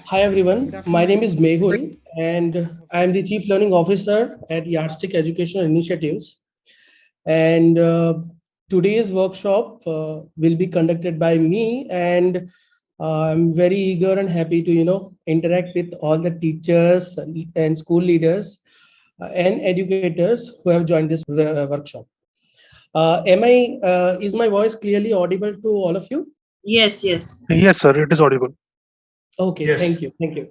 Hi everyone, Good my name afternoon. is Mehul and I am the Chief Learning Officer at Yardstick Educational Initiatives. And today's workshop will be conducted by me, and I'm very eager and happy to interact with all the teachers and school leaders and educators who have joined this workshop. Is my voice clearly audible to all of you? Yes, yes. Yes, sir, it is audible. Okay, Yes. thank you. Thank you.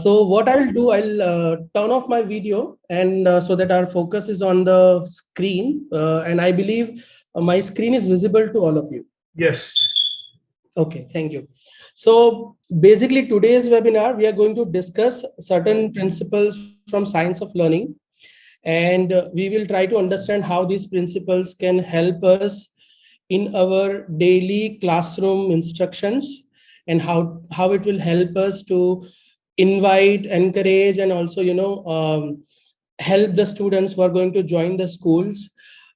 So what I will do, I'll turn off my video and so that our focus is on the screen. And I believe my screen is visible to all of you. Yes. Okay, thank you. So basically today's webinar, we are going to discuss certain principles from science of learning. And we will try to understand how these principles can help us in our daily classroom instructions, and how it will help us to invite, encourage, and also help the students who are going to join the schools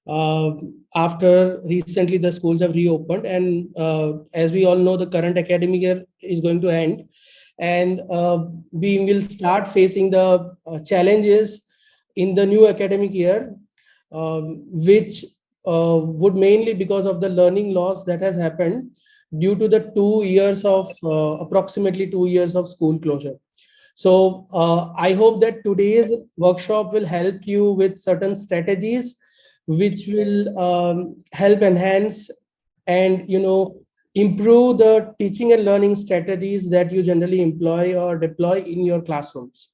uh, after recently the schools have reopened. And as we all know, the current academic year is going to end, and we will start facing the challenges in the new academic year, which would mainly because of the learning loss that has happened due to the 2 years of approximately 2 years of school closure. So I hope that today's workshop will help you with certain strategies which will help enhance and improve the teaching and learning strategies that you generally employ or deploy in your classrooms.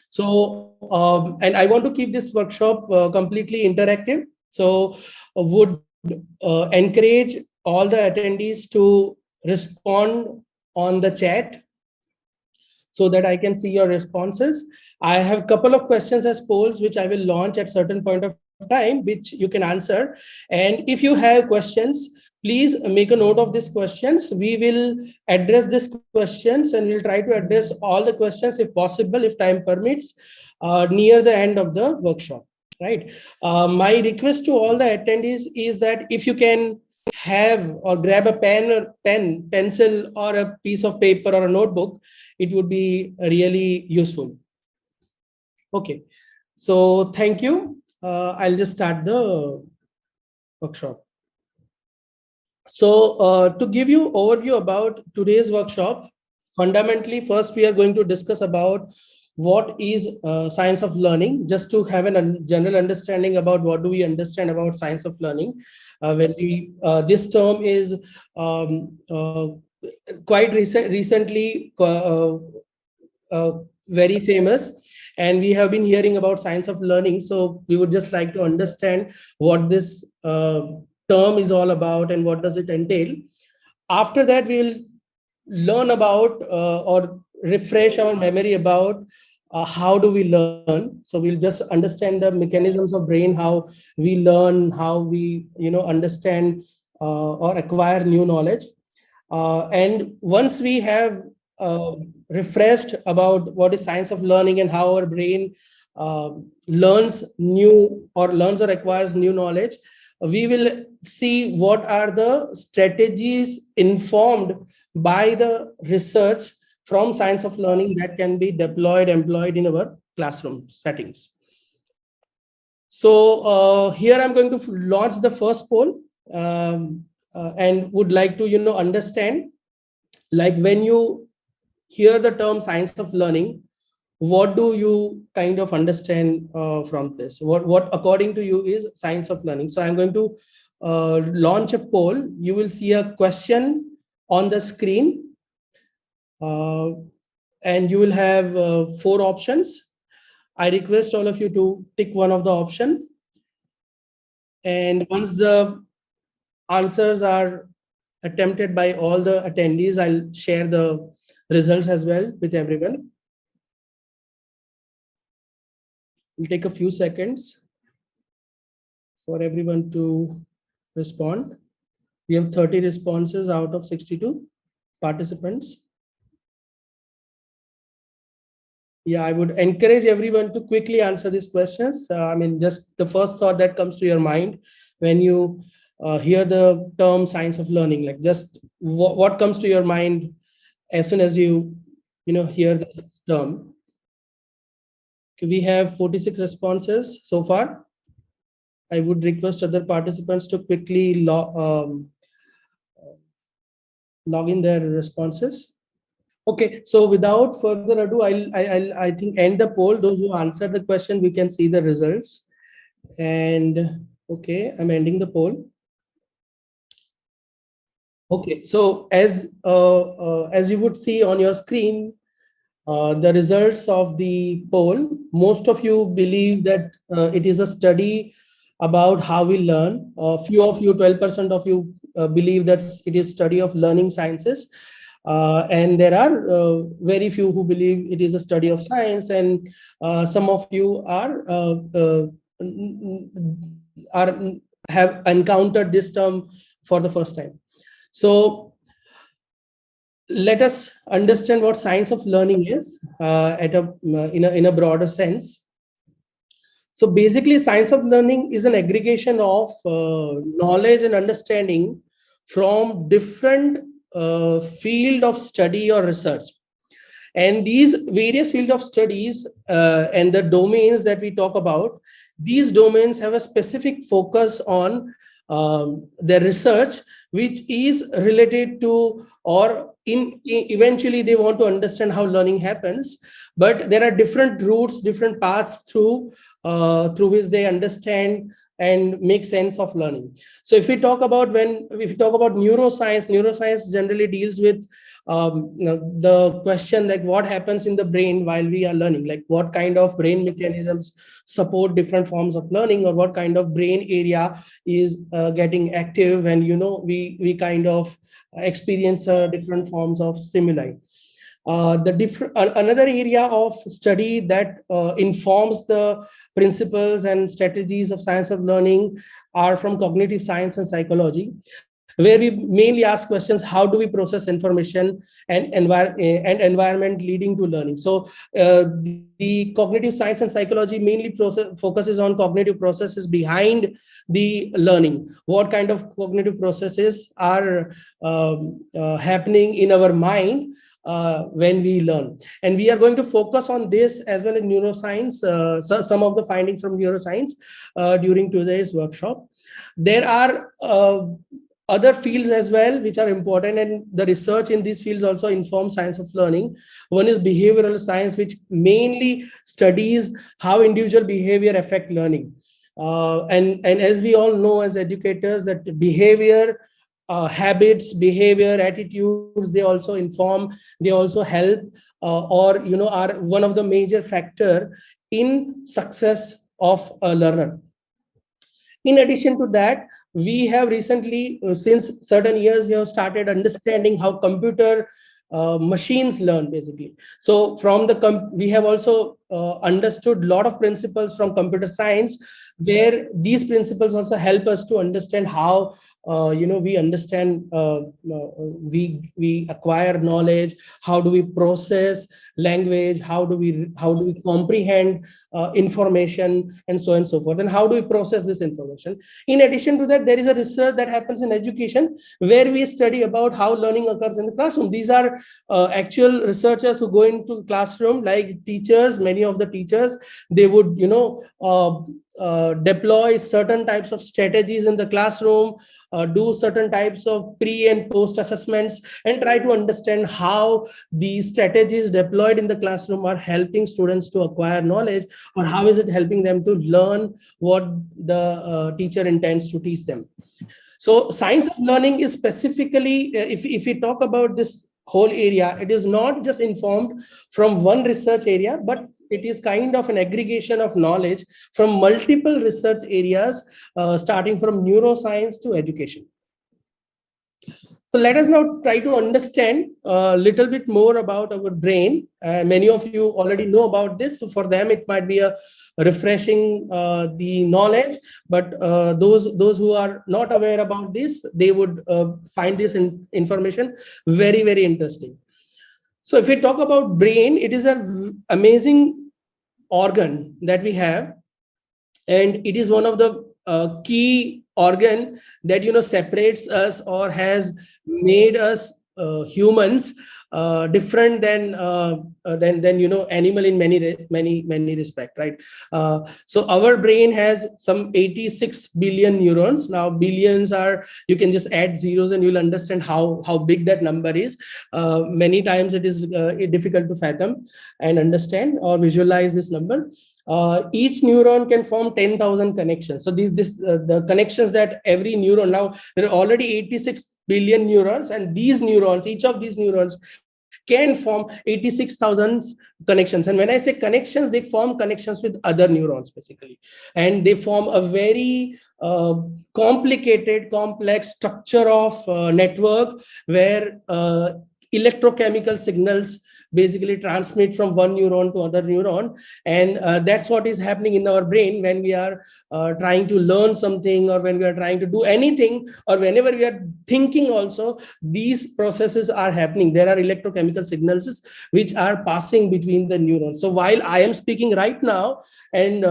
So and I want to keep this workshop completely interactive. So would encourage all the attendees to respond on the chat so that I can see your responses. I have a couple of questions as polls, which I will launch at certain point of time, which you can answer. And if you have questions, please make a note of these questions. We will address these questions and we'll try to address all the questions if possible, if time permits, near the end of the workshop. Right. My request to all the attendees is that if you can have or grab a pencil, or a piece of paper or a notebook, it would be really useful. Okay, so thank you. I'll just start the workshop. So to give you overview about today's workshop, fundamentally, first we are going to discuss about what is science of learning, just to have a general understanding about what do we understand about science of learning. When we this term is quite recently very famous, and we have been hearing about science of learning. So we would just like to understand what this term is all about and what does it entail. After that, we will learn about or refresh our memory about how do we learn. So we'll just understand the mechanisms of brain, how we learn, how we understand or acquire new knowledge. And once we have refreshed about what is science of learning and how our brain learns new or learns or acquires new knowledge, we will see what are the strategies informed by the research from science of learning that can be deployed, employed in our classroom settings. So here I'm going to launch the first poll, and would like to understand, like, when you hear the term science of learning, what do you kind of understand from this? What according to you is science of learning? So I'm going to launch a poll. You will see a question on the screen, uh, and you will have 4 options. I request all of you to tick one of the option, and once the answers are attempted by all the attendees, I'll share the results as well with everyone. It'll take a few seconds for everyone to respond. We have 30 responses out of 62 participants. Yeah, I would encourage everyone to quickly answer these questions. I mean, just the first thought that comes to your mind when you hear the term science of learning, like just what comes to your mind as soon as you hear this term. Okay, we have 46 responses so far. I would request other participants to quickly log in their responses. Okay, so without further ado, I think end the poll. Those who answered the question, we can see the results. And okay, I'm ending the poll. Okay, so as you would see on your screen, the results of the poll, most of you believe that it is a study about how we learn. A few of you, 12% of you, believe that it is study of learning sciences. And there are very few who believe it is a study of science, and some of you are have encountered this term for the first time. So let us understand what science of learning is in a broader sense. So basically, science of learning is an aggregation of knowledge and understanding from different field of study or research. And these various field of studies and the domains that we talk about, these domains have a specific focus on their research, which is related to, or eventually they want to understand how learning happens. But there are different routes, different paths through which they understand and make sense of learning. So if we talk about neuroscience, neuroscience generally deals with the question like what happens in the brain while we are learning, like what kind of brain mechanisms support different forms of learning, or what kind of brain area is getting active when we kind of experience different forms of stimuli. Another area of study that informs the principles and strategies of science of learning are from cognitive science and psychology, where we mainly ask questions: how do we process information and environment leading to learning? So the cognitive science and psychology mainly focuses on cognitive processes behind the learning. What kind of cognitive processes are happening in our mind when we learn? And we are going to focus on this as well in neuroscience, some of the findings from neuroscience during today's workshop. There are other fields as well which are important, and the research in these fields also informs science of learning. One is behavioral science, which mainly studies how individual behavior affect learning. And as we all know as educators, that behavior, habits, behavior, attitudes, they also inform, they also help, or are one of the major factor in success of a learner. In addition to that, we have recently, since certain years, we have started understanding how computer machines learn, basically. So from we have also understood a lot of principles from computer science, where these principles also help us to understand how we understand, we acquire knowledge, how do we process language, how do we comprehend information, and so on and so forth, and how do we process this information. In addition to that, there is a research that happens in education where we study about how learning occurs in the classroom. These are actual researchers who go into classroom, like teachers. Many of the teachers, they would deploy certain types of strategies in the classroom, do certain types of pre and post assessments, and try to understand how these strategies deployed in the classroom are helping students to acquire knowledge, or how is it helping them to learn what the teacher intends to teach them. So science of learning is specifically, if we talk about this whole area, it is not just informed from one research area, but it is kind of an aggregation of knowledge from multiple research areas, starting from neuroscience to education. So let us now try to understand a little bit more about our brain. Many of you already know about this, so for them it might be a refreshing the knowledge, but those who are not aware about this, they would find this information very, very interesting. So if we talk about brain, it is an amazing organ that we have, and it is one of the key organ that separates us or has made us humans different than animal in many respect, right? So our brain has some 86 billion neurons. Now billions are, you can just add zeros and you'll understand how big that number is. Many times it is difficult to fathom and understand or visualize this number. Each neuron can form 10,000 connections. So the connections that every neuron, now there are already 86 billion neurons, and these neurons, each of these neurons can form 86,000 connections. And when I say connections, they form connections with other neurons basically, and they form a very complicated, complex structure of network where electrochemical signals basically transmit from one neuron to other neuron. And that's what is happening in our brain when we are trying to learn something, or when we are trying to do anything, or whenever we are thinking also, these processes are happening. There are electrochemical signals which are passing between the neurons. So while I am speaking right now, and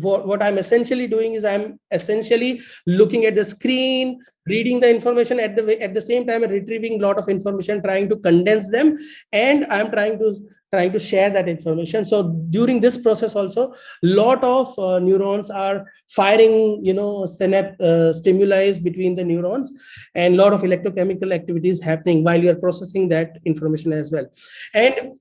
what I'm essentially doing is I'm essentially looking at the screen, reading the information at the same time, retrieving a lot of information, trying to condense them, and I'm trying to share that information. So during this process also, lot of neurons are firing, stimuli between the neurons, and lot of electrochemical activities happening while you're processing that information as well. And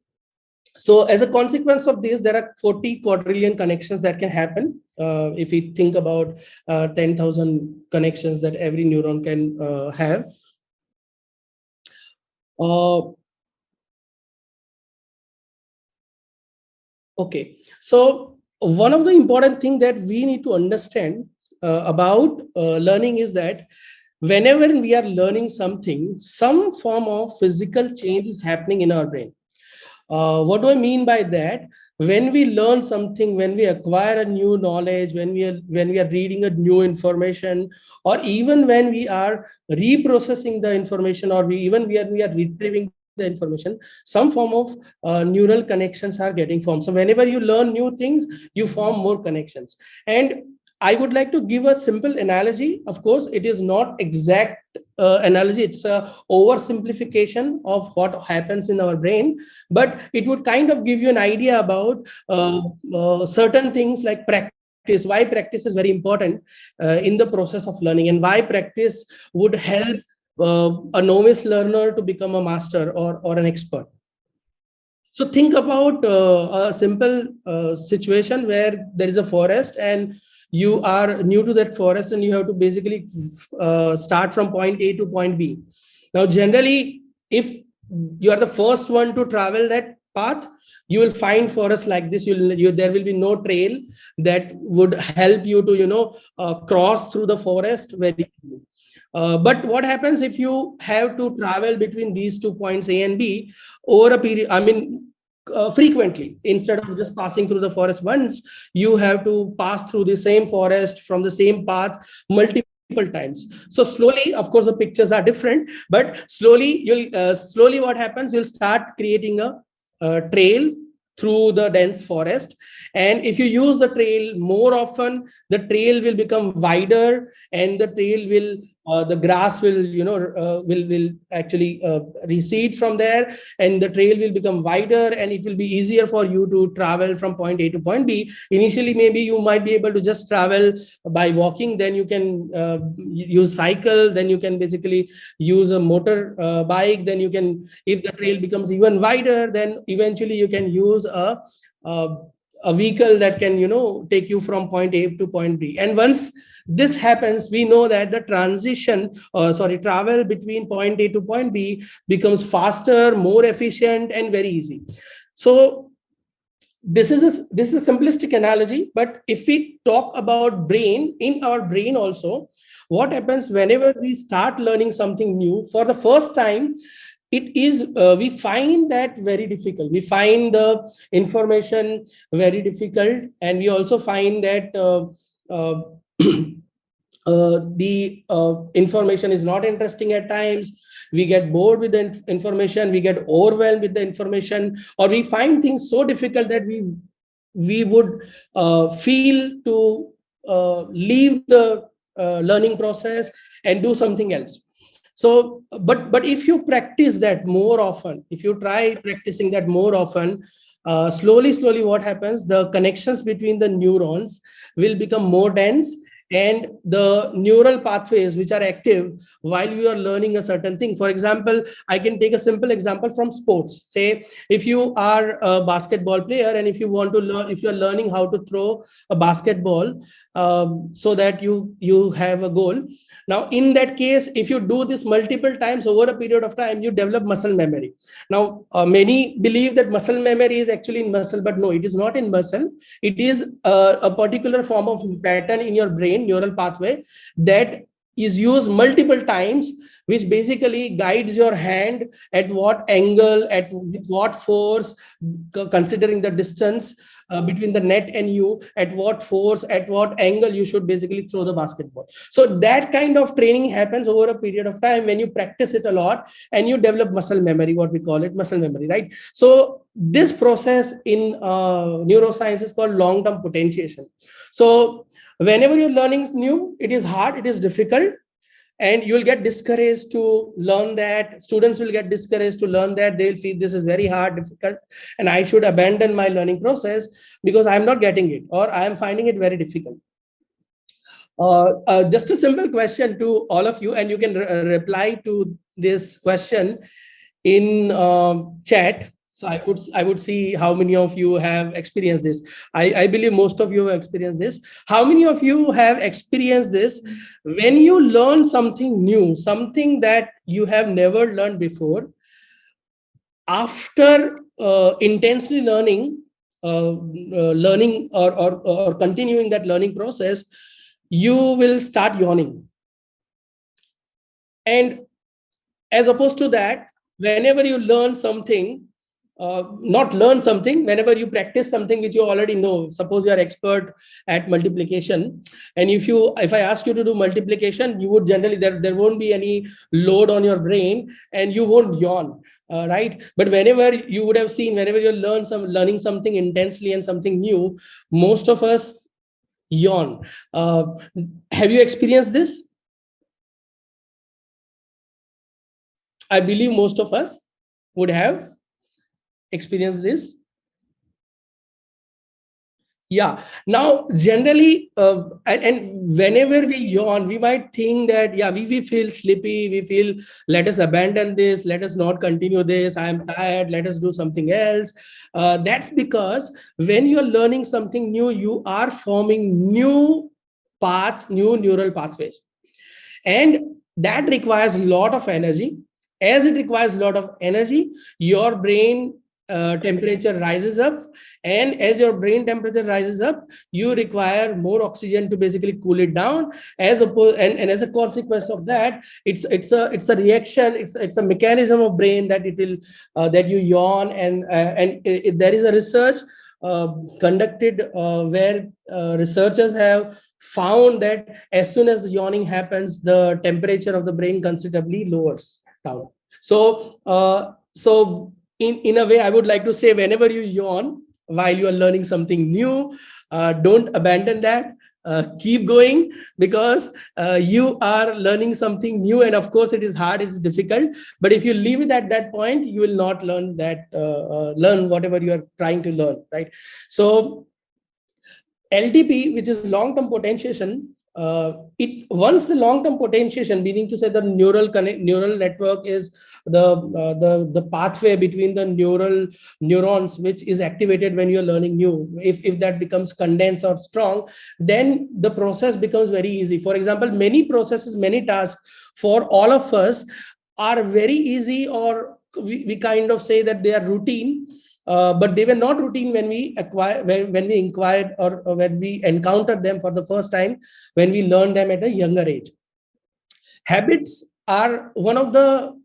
so as a consequence of this, there are 40 quadrillion connections that can happen. If we think about 10,000 connections that every neuron can have. Okay, so one of the important things that we need to understand about learning is that whenever we are learning something, some form of physical change is happening in our brain. What do I mean by that? When we learn something, when we acquire a new knowledge, when we are reading a new information, or even when we are reprocessing the information, or we are retrieving the information, some form of neural connections are getting formed. So whenever you learn new things, you form more connections. And I would like to give a simple analogy. Of course, it is not exact analogy. It's a oversimplification of what happens in our brain, but it would kind of give you an idea about certain things like practice, why practice is very important in the process of learning, and why practice would help a novice learner to become a master or an expert. So think about a simple situation where there is a forest and you are new to that forest, and you have to basically start from point A to point B. Now, generally, if you are the first one to travel that path, you will find forests like this. There will be no trail that would help you to cross through the forest very easily. But what happens if you have to travel between these 2 points A and B over a period, frequently, instead of just passing through the forest once, you have to pass through the same forest from the same path multiple times. So slowly, of course, the pictures are different, but slowly what happens, you'll start creating a trail through the dense forest. And if you use the trail more often, the trail will become wider, and the trail will the grass will will actually recede from there, and the trail will become wider, and it will be easier for you to travel from point A to point B. Initially, maybe you might be able to just travel by walking, then you can use cycle, then you can basically use a motor bike, then you can, if the trail becomes even wider, then eventually you can use a vehicle that can take you from point A to point B. And once this happens, we know that the travel between point A to point B becomes faster, more efficient, and very easy. So this is a simplistic analogy, but if we talk about brain, in our brain also, what happens whenever we start learning something new for the first time, it is we find that very difficult. We find the information very difficult, and we also find that the information is not interesting at times. We get bored with the information, we get overwhelmed with the information, or we find things so difficult that we would feel to leave the learning process and do something else. So but if you practice that more often, if you try practicing that more often, slowly what happens, the connections between the neurons will become more dense, and the neural pathways which are active while you are learning a certain thing. For example, I can take a simple example from sports. Say if you are a basketball player, and if you want to learn, if you're learning how to throw a basketball, so that you have a goal. Now in that case, if you do this multiple times over a period of time, you develop muscle memory. Now many believe that muscle memory is actually in muscle, but no, it is not in muscle. It is a particular form of pattern in your brain, neural pathway, that is used multiple times, which basically guides your hand at what angle, at what force, considering the distance between the net and you, at what force, at what angle you should basically throw the basketball. So that kind of training happens over a period of time when you practice it a lot, and you develop muscle memory, what we call it muscle memory, right? So this process in neuroscience is called long-term potentiation. So whenever you're learning new, it is hard, it is difficult, and you will get discouraged to learn that. Students will get discouraged to learn that. They'll feel this is very hard, difficult, and I should abandon my learning process because I'm not getting it, or I am finding it very difficult. Just a simple question to all of you, and you can reply to this question in chat. So I would see how many of you have experienced this. I believe most of you have experienced this. How many of you have experienced this when you learn something new, something that you have never learned before? After intensely learning or continuing that learning process, you will start yawning. And as opposed to that, whenever you learn something, not learn something, whenever you practice something which you already know, suppose you are expert at multiplication, and if I ask you to do multiplication, you would generally, there won't be any load on your brain and you won't yawn, right? But whenever you would have seen, whenever you learning something intensely and something new, most of us yawn. Have you experienced this? I believe most of us would have experienced this. Yeah. Now, generally, and whenever we yawn, we might think that, yeah, we feel sleepy. We feel, let us abandon this. Let us not continue this. I am tired. Let us do something else. That's because when you're learning something new, you are forming new paths, new neural pathways. And that requires a lot of energy. As it requires a lot of energy, your brain temperature rises up, and as your brain temperature rises up, you require more oxygen to basically cool it down. And as a consequence of that, it's a reaction, it's a mechanism of brain that it will that you yawn. And there is a research conducted where researchers have found that as soon as yawning happens, the temperature of the brain considerably lowers down. So in a way, I would like to say, whenever you yawn while you are learning something new, don't abandon that. Keep going, because you are learning something new, and of course it is hard, it's difficult, but if you leave it at that point, you will not learn learn whatever you are trying to learn, right? So LTP, which is long-term potentiation, it once the long-term potentiation, meaning to say the neural network is the pathway between the neurons which is activated when you're learning new. If that becomes condensed or strong, then the process becomes very easy. For example, many processes, many tasks for all of us are very easy, or we kind of say that they are routine. But they were not routine when we inquired, or when we encountered them for the first time, when we learned them at a younger age. Habits are one of the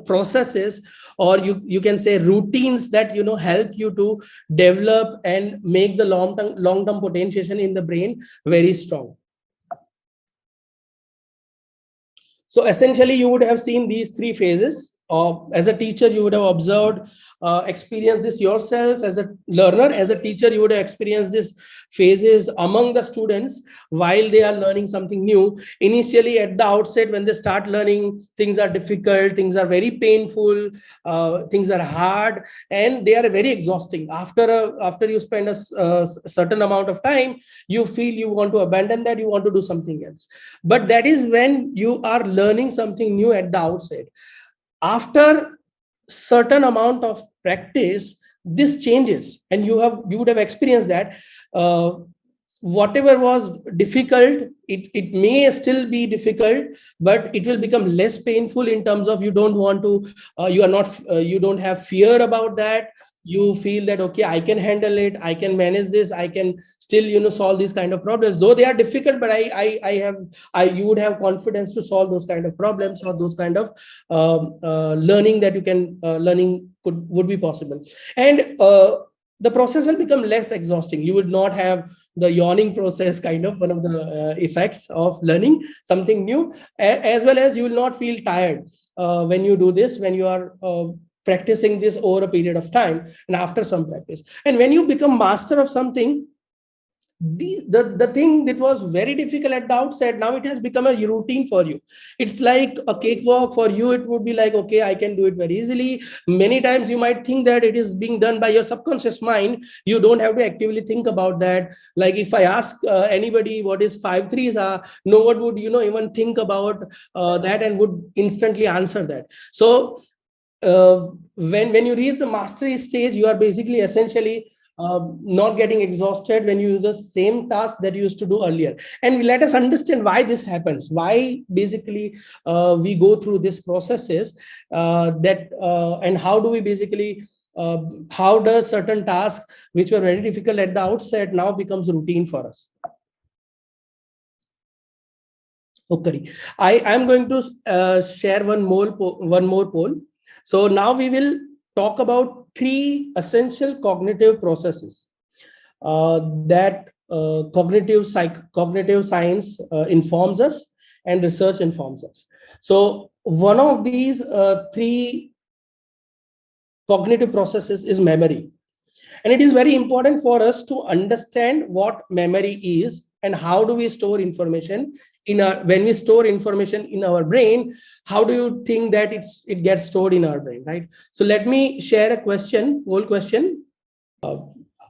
processes, or you can say routines, that help you to develop and make the long term potentiation in the brain very strong. So essentially, you would have seen these three phases. as a teacher, you would have observed, experienced this yourself. As a learner, as a teacher, you would have experienced this phases among the students while they are learning something new. Initially, at the outset, when they start learning, things are difficult, things are very painful, things are hard, and they are very exhausting. After you spend a certain amount of time, you feel you want to abandon that, you want to do something else. But that is when you are learning something new at the outset. After certain amount of practice, this changes, and you would have experienced that whatever was difficult, it may still be difficult, but it will become less painful in terms of you don't want to, you are not, you don't have fear about that. You feel that, okay, I can handle it, I can manage this, I can still, solve these kind of problems, though they are difficult, but you would have confidence to solve those kind of problems, or those kind of learning that you can learning would be possible. And the process will become less exhausting. You would not have the yawning process, kind of one of the effects of learning something new, as well as you will not feel tired when you do this, when you are practicing this over a period of time, and after some practice, and when you become master of something, the thing that was very difficult at the outset, now it has become a routine for you. It's like a cakewalk for you. It would be like, okay, I can do it very easily. Many times you might think that it is being done by your subconscious mind. You don't have to actively think about that. Like if I ask anybody what is 5 threes are, no one would even think about that, and would instantly answer that. So when you reach the mastery stage, you are basically essentially not getting exhausted when you do the same task that you used to do earlier. And let us understand why this happens, why basically we go through these processes, and how do we basically, how does certain tasks which were very difficult at the outset now becomes routine for us. Okay, I am going to share one more poll. So now we will talk about 3 essential cognitive processes that cognitive science informs us, and research informs us. So one of these 3 cognitive processes is memory. And it is very important for us to understand what memory is, and how do we store information when we store information in our brain, how do you think that it gets stored in our brain, right? So let me share a whole question.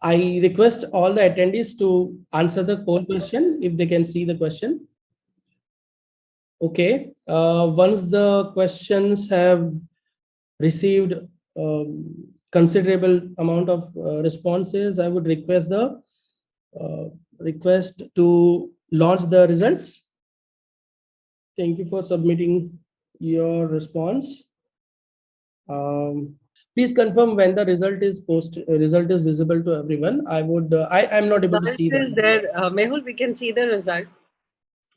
I request all the attendees to answer the whole question if they can see the question. Okay, once the questions have received considerable amount of responses, I would request to launch the results. Thank you for submitting your response. Please confirm when the result is visible to everyone. I'm not able to see that. There, Mehul, we can see the result.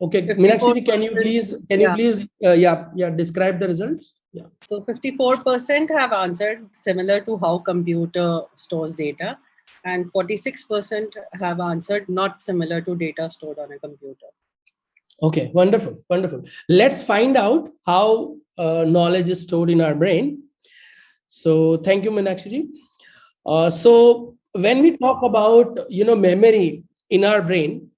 Okay, Meenakshi, can you please describe the results? Yeah. So 54% have answered similar to how computer stores data, and 46% have answered not similar to data stored on a computer. Okay, wonderful. Let's find out how knowledge is stored in our brain. So thank you, Meenakshi. So when we talk about memory in our brain,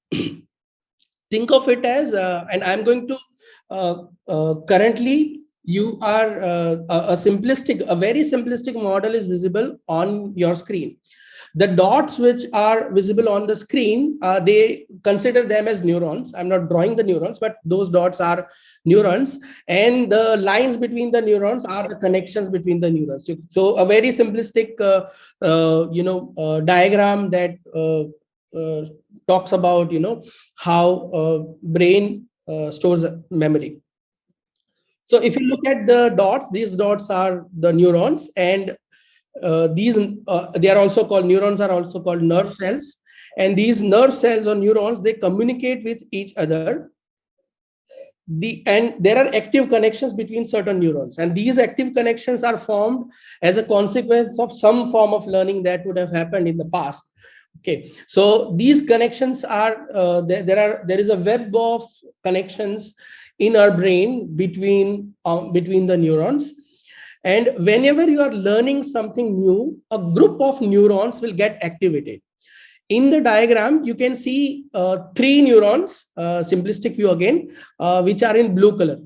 think of it as and I'm going to currently you are a very simplistic model is visible on your screen. The dots which are visible on the screen, they consider them as neurons. I'm not drawing the neurons, but those dots are neurons, and the lines between the neurons are the connections between the neurons. So a very simplistic diagram that talks about how brain stores memory. So if you look at the dots, these dots are the neurons, and they are also called nerve cells. And these nerve cells or neurons, they communicate with each other. And there are active connections between certain neurons, and these active connections are formed as a consequence of some form of learning that would have happened in the past. Okay, so these connections are there is a web of connections in our brain between the neurons. And whenever you are learning something new, a group of neurons will get activated. In the diagram, you can see three neurons, simplistic view again, which are in blue color.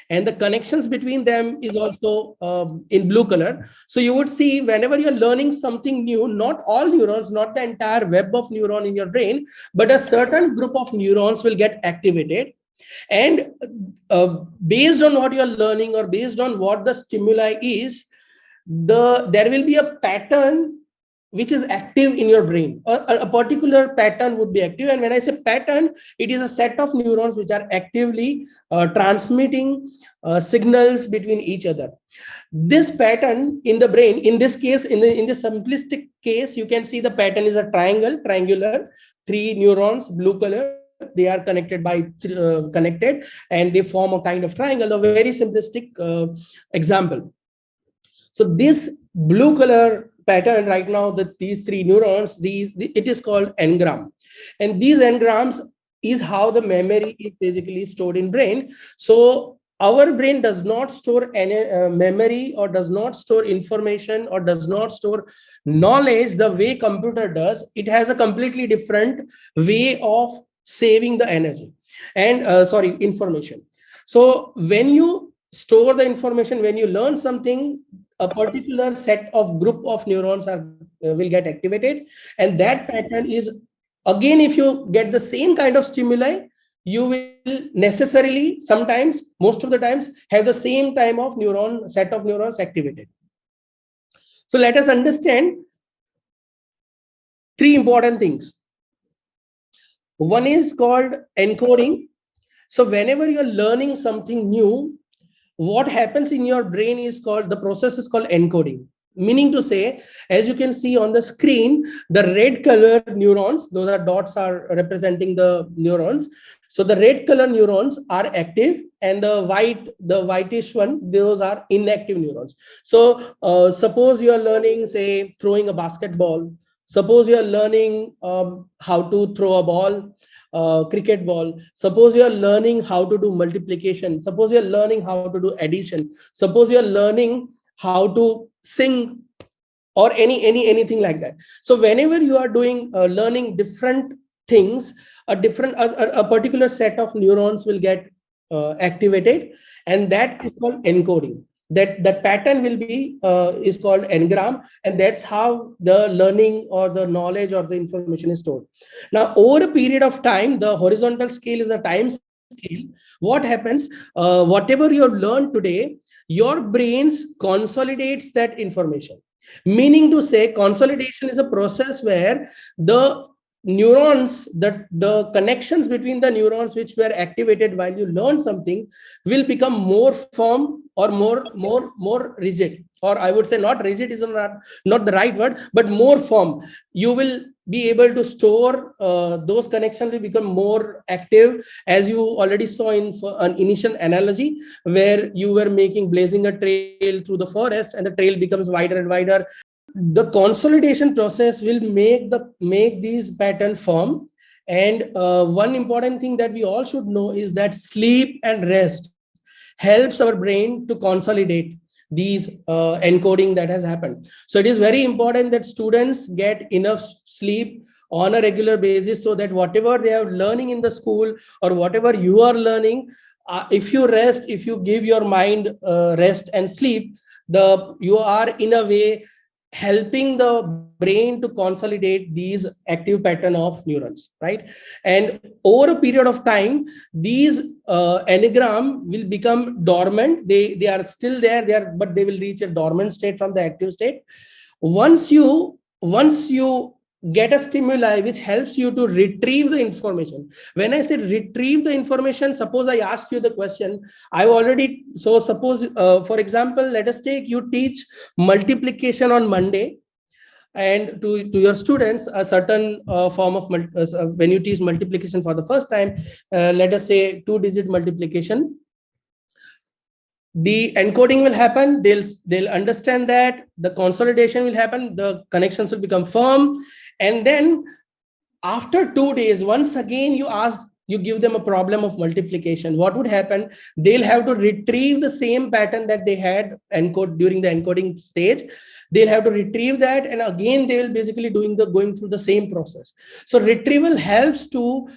And the connections between them is also in blue color. So you would see whenever you're learning something new, not all neurons, not the entire web of neuron in your brain, but a certain group of neurons will get activated. And based on what you're learning or based on what the stimuli is, there will be a pattern which is active in your brain. A particular pattern would be active, and when I say pattern, it is a set of neurons which are actively transmitting signals between each other. This pattern in the brain, in this case, in the simplistic case, you can see the pattern is a triangular, three neurons, blue color, they are connected by connected, and they form a kind of triangle. A very simplistic example. So this blue color pattern right now, that these three neurons, it is called engram. And these engrams is how the memory is basically stored in brain. So our brain does not store any memory, or does not store information, or does not store knowledge the way computer does. It has a completely different way of saving the energy and information. So when you store the information, when you learn something, a particular set of group of neurons will get activated, and that pattern is, again, if you get the same kind of stimuli, you will necessarily, sometimes, most of the times, have the same time of set of neurons activated. So let us understand three important things. One is called encoding. So whenever you're learning something new, what happens in your brain is called, the process is called encoding. Meaning to say, as you can see on the screen, the red color neurons, those are dots, are representing the neurons. So the red color neurons are active, and the whitish one, those are inactive neurons. So suppose you are learning, say, throwing a basketball. Suppose you are learning how to throw a ball, cricket ball. Suppose you are learning how to do multiplication. Suppose you are learning how to do addition. Suppose you are learning how to sing, or anything like that. So whenever you are doing learning different things, a particular set of neurons will get activated, and that is called encoding. That pattern will be is called engram, and that's how the learning or the knowledge or the information is stored. Now, over a period of time, the horizontal scale is a time scale. What happens? Whatever you have learned today, your brains consolidates that information. Meaning to say, consolidation is a process where the neurons, the connections between the neurons which were activated while you learn something, will become more firm, or more rigid. Or I would say, not rigid is not the right word, but more firm. You will be able to store, those connections will become more active, as you already saw in an initial analogy, where you were blazing a trail through the forest, and the trail becomes wider and wider. The consolidation process will make these pattern form. And one important thing that we all should know is that sleep and rest helps our brain to consolidate these encoding that has happened. So it is very important that students get enough sleep on a regular basis, so that whatever they are learning in the school, or whatever you are learning, if you rest, if you give your mind rest and sleep, you are in a way helping the brain to consolidate these active pattern of neurons, right? And over a period of time, these anagram will become dormant. They are still there, but they will reach a dormant state from the active state. Once you get a stimuli which helps you to retrieve the information. When I say retrieve the information, suppose I ask you the question, suppose, for example, let us take, you teach multiplication on Monday, and to your students a certain form of when you teach multiplication for the first time, let us say 2-digit multiplication, the encoding will happen. They'll understand that, the consolidation will happen, the connections will become firm. And then after 2 days, once again you ask you give them a problem of multiplication, what would happen? They'll have to retrieve the same pattern that they had encode during the encoding stage. They'll have to retrieve that, and again they will basically going through the same process. So retrieval helps to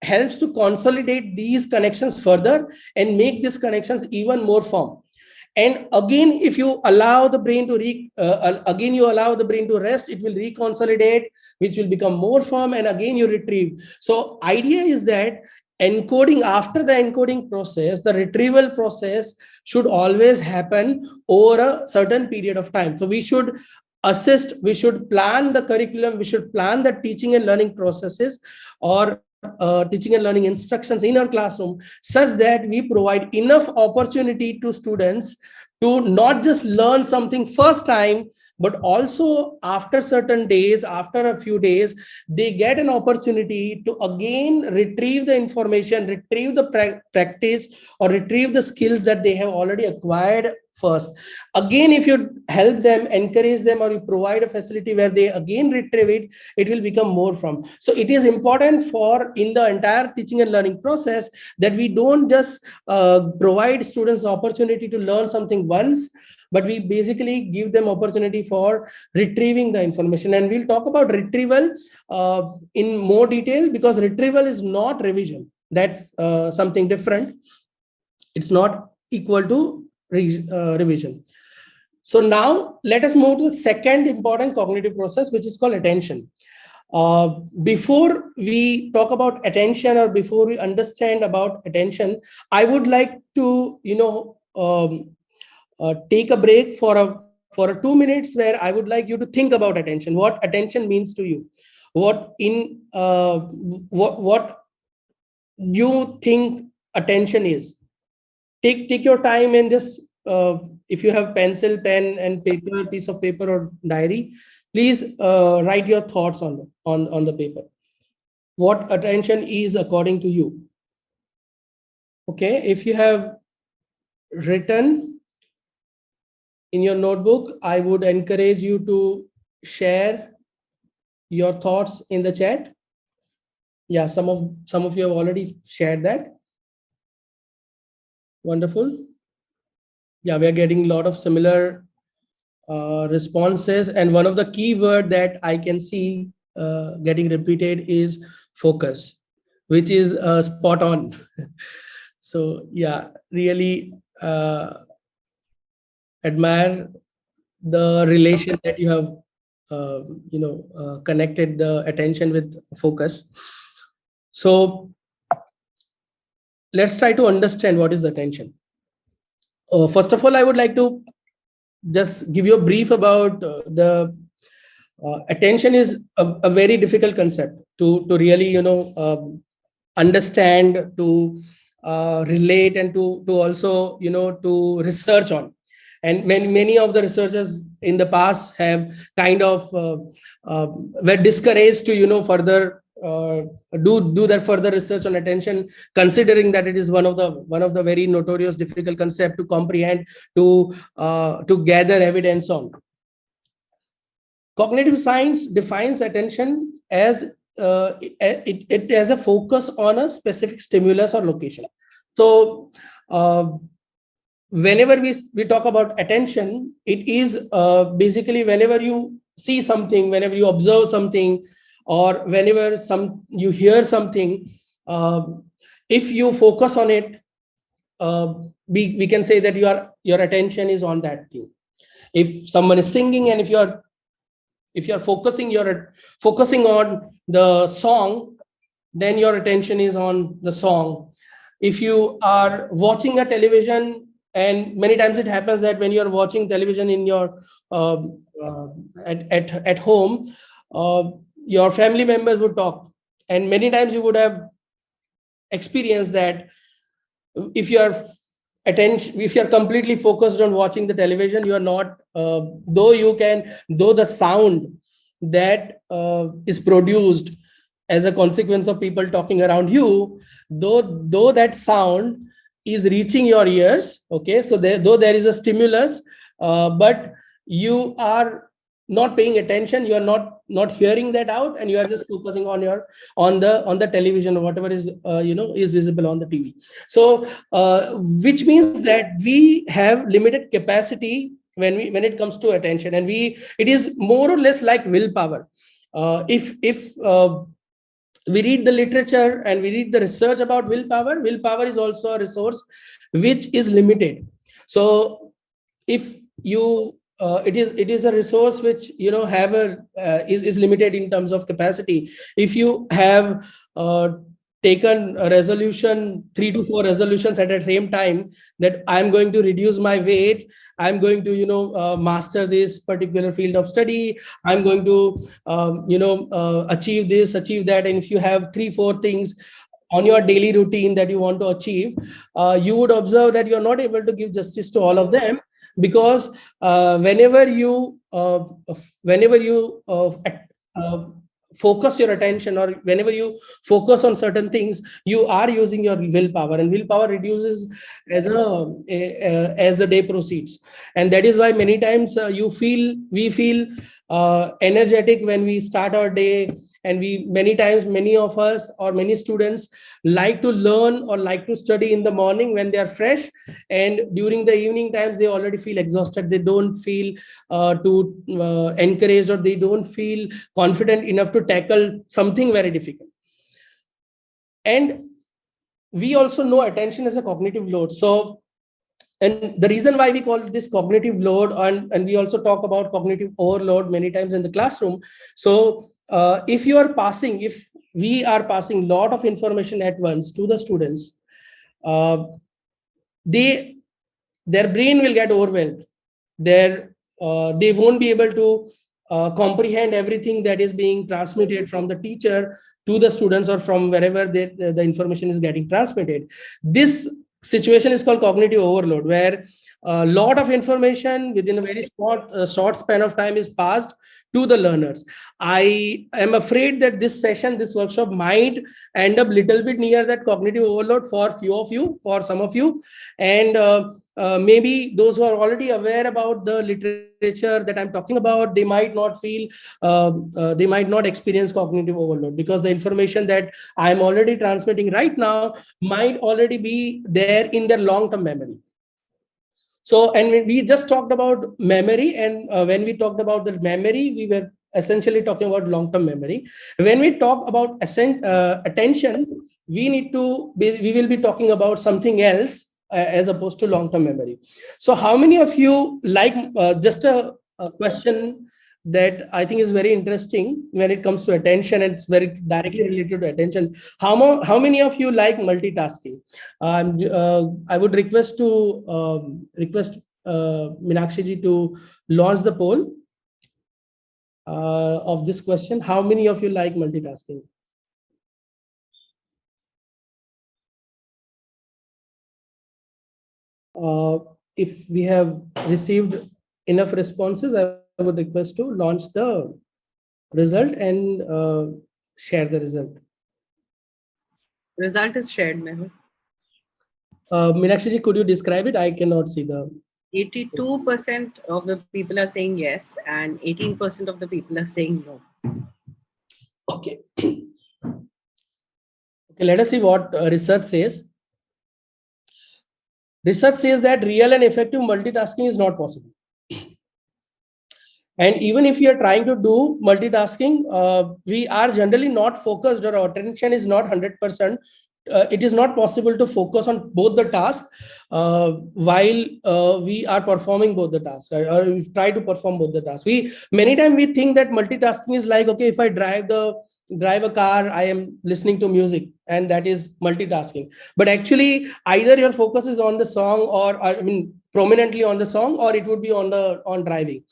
consolidate these connections further and make these connections even more firm. And again, if you allow the brain to again you allow the brain to rest, it will reconsolidate, which will become more firm, and again you retrieve. So idea is that encoding, after the encoding process, the retrieval process should always happen over a certain period of time. So we should assist, we should plan the curriculum, we should plan the teaching and learning processes, or teaching and learning instructions in our classroom, such that we provide enough opportunity to students to not just learn something first time, but also after certain days, after a few days, they get an opportunity to again retrieve the information, retrieve the practice, or retrieve the skills that they have already acquired first. Again, if you help them, encourage them, or you provide a facility where they again retrieve it, it will become more firm. So it is important for in the entire teaching and learning process that we don't just provide students the opportunity to learn something once, but we basically give them opportunity for retrieving the information. And we'll talk about retrieval in more detail, because retrieval is not revision. That's something different. It's not equal to revision. So now let us move to the second important cognitive process, which is called attention. Before we talk about attention, or before we understand about attention, I would like to take a break for a 2 minutes, where I would like you to think about attention. What attention means to you? What you think attention is? Take your time and just if you have pencil, pen, and paper, piece of paper or diary, please write your thoughts on the paper. What attention is according to you? Okay, if you have written in your notebook, I would encourage you to share your thoughts in the chat. Yeah, some of you have already shared that. Wonderful. Yeah, we are getting a lot of similar responses, and one of the key word that I can see getting repeated is focus, which is spot on. So yeah, really admire the relation that you have connected the attention with focus. So let's try to understand what is attention. First of all, I would like to just give you a brief about the attention is a very difficult concept to really understand, to relate, and to also to research on. And many of the researchers in the past have kind of were discouraged to further do that further research on attention, considering that it is one of the very notorious difficult concept to comprehend, to gather evidence on. Cognitive science defines attention as it as a focus on a specific stimulus or location. So whenever we talk about attention, it is basically whenever you see something, whenever you observe something, or whenever you hear something, if you focus on it, we can say that your attention is on that thing. If someone is singing, and if you're focusing on the song, then your attention is on the song. If you are watching a television, and many times it happens that when you're watching television in your at home, your family members would talk, and many times you would have experienced that if you're completely focused on watching the television, you are not though the sound that is produced as a consequence of people talking around you, though that sound is reaching your ears, okay, so though there is a stimulus, but you are not paying attention, you are not hearing that out, and you are just focusing on your on the television or whatever is is visible on the TV. So which means that we have limited capacity when it comes to attention, and it is more or less like willpower. If we read the literature and we read the research about willpower is also a resource which is limited. So if you it is a resource which have a is limited in terms of capacity. If you have taken a resolution, 3 to 4 resolutions at the same time, that I'm going to reduce my weight, I'm going to master this particular field of study, I'm going to achieve this, achieve that, and if you have 3 4 things on your daily routine that you want to achieve, you would observe that you're not able to give justice to all of them, because whenever you focus your attention, or whenever you focus on certain things, you are using your willpower, and willpower reduces as the day proceeds. And that is why many times we feel energetic when we start our day, and we many times, many of us or many students like to learn or like to study in the morning when they are fresh, and during the evening times they already feel exhausted, they don't feel too encouraged, or they don't feel confident enough to tackle something very difficult. And we also know attention is a cognitive load. So, and the reason why we call this cognitive load, and we also talk about cognitive overload many times in the classroom. So if we are passing lot of information at once to the students, uh, they their brain will get overwhelmed. They won't be able to comprehend everything that is being transmitted from the teacher to the students, or from wherever the information is getting transmitted. This situation is called cognitive overload, where a lot of information within a very short span of time is passed to the learners. I am afraid that this workshop might end up little bit near that cognitive overload for few of you, for some of you. And maybe those who are already aware about the literature that I'm talking about, they might not experience cognitive overload, because the information that I'm already transmitting right now might already be there in their long-term memory. So, and we just talked about memory, and when we talked about the memory, we were essentially talking about long-term memory. When we talk about attention, we will be talking about something else as opposed to long-term memory. So, how many of you like just a question that I think is very interesting when it comes to attention, and it's very directly related to attention. How many of you like multitasking? I would request Meenakshi ji to launch the poll of this question. How many of you like multitasking? If we have received enough responses, I would request to launch the result and share the result. Result is shared, Mehul. Meenakshi ji, could you describe it? I cannot see the... 82% of the people are saying yes, and 18% of the people are saying no. Okay. Okay, let us see what research says. Research says that real and effective multitasking is not possible. And even if you are trying to do multitasking, we are generally not focused, or our attention is not 100%. It is not possible to focus on both the tasks while we are performing both the tasks, or we try to perform both the tasks. Many times we think that multitasking is like, okay, if I drive a car, I am listening to music, and that is multitasking. But actually, either your focus is on the song, or prominently on the song, or it would be on driving.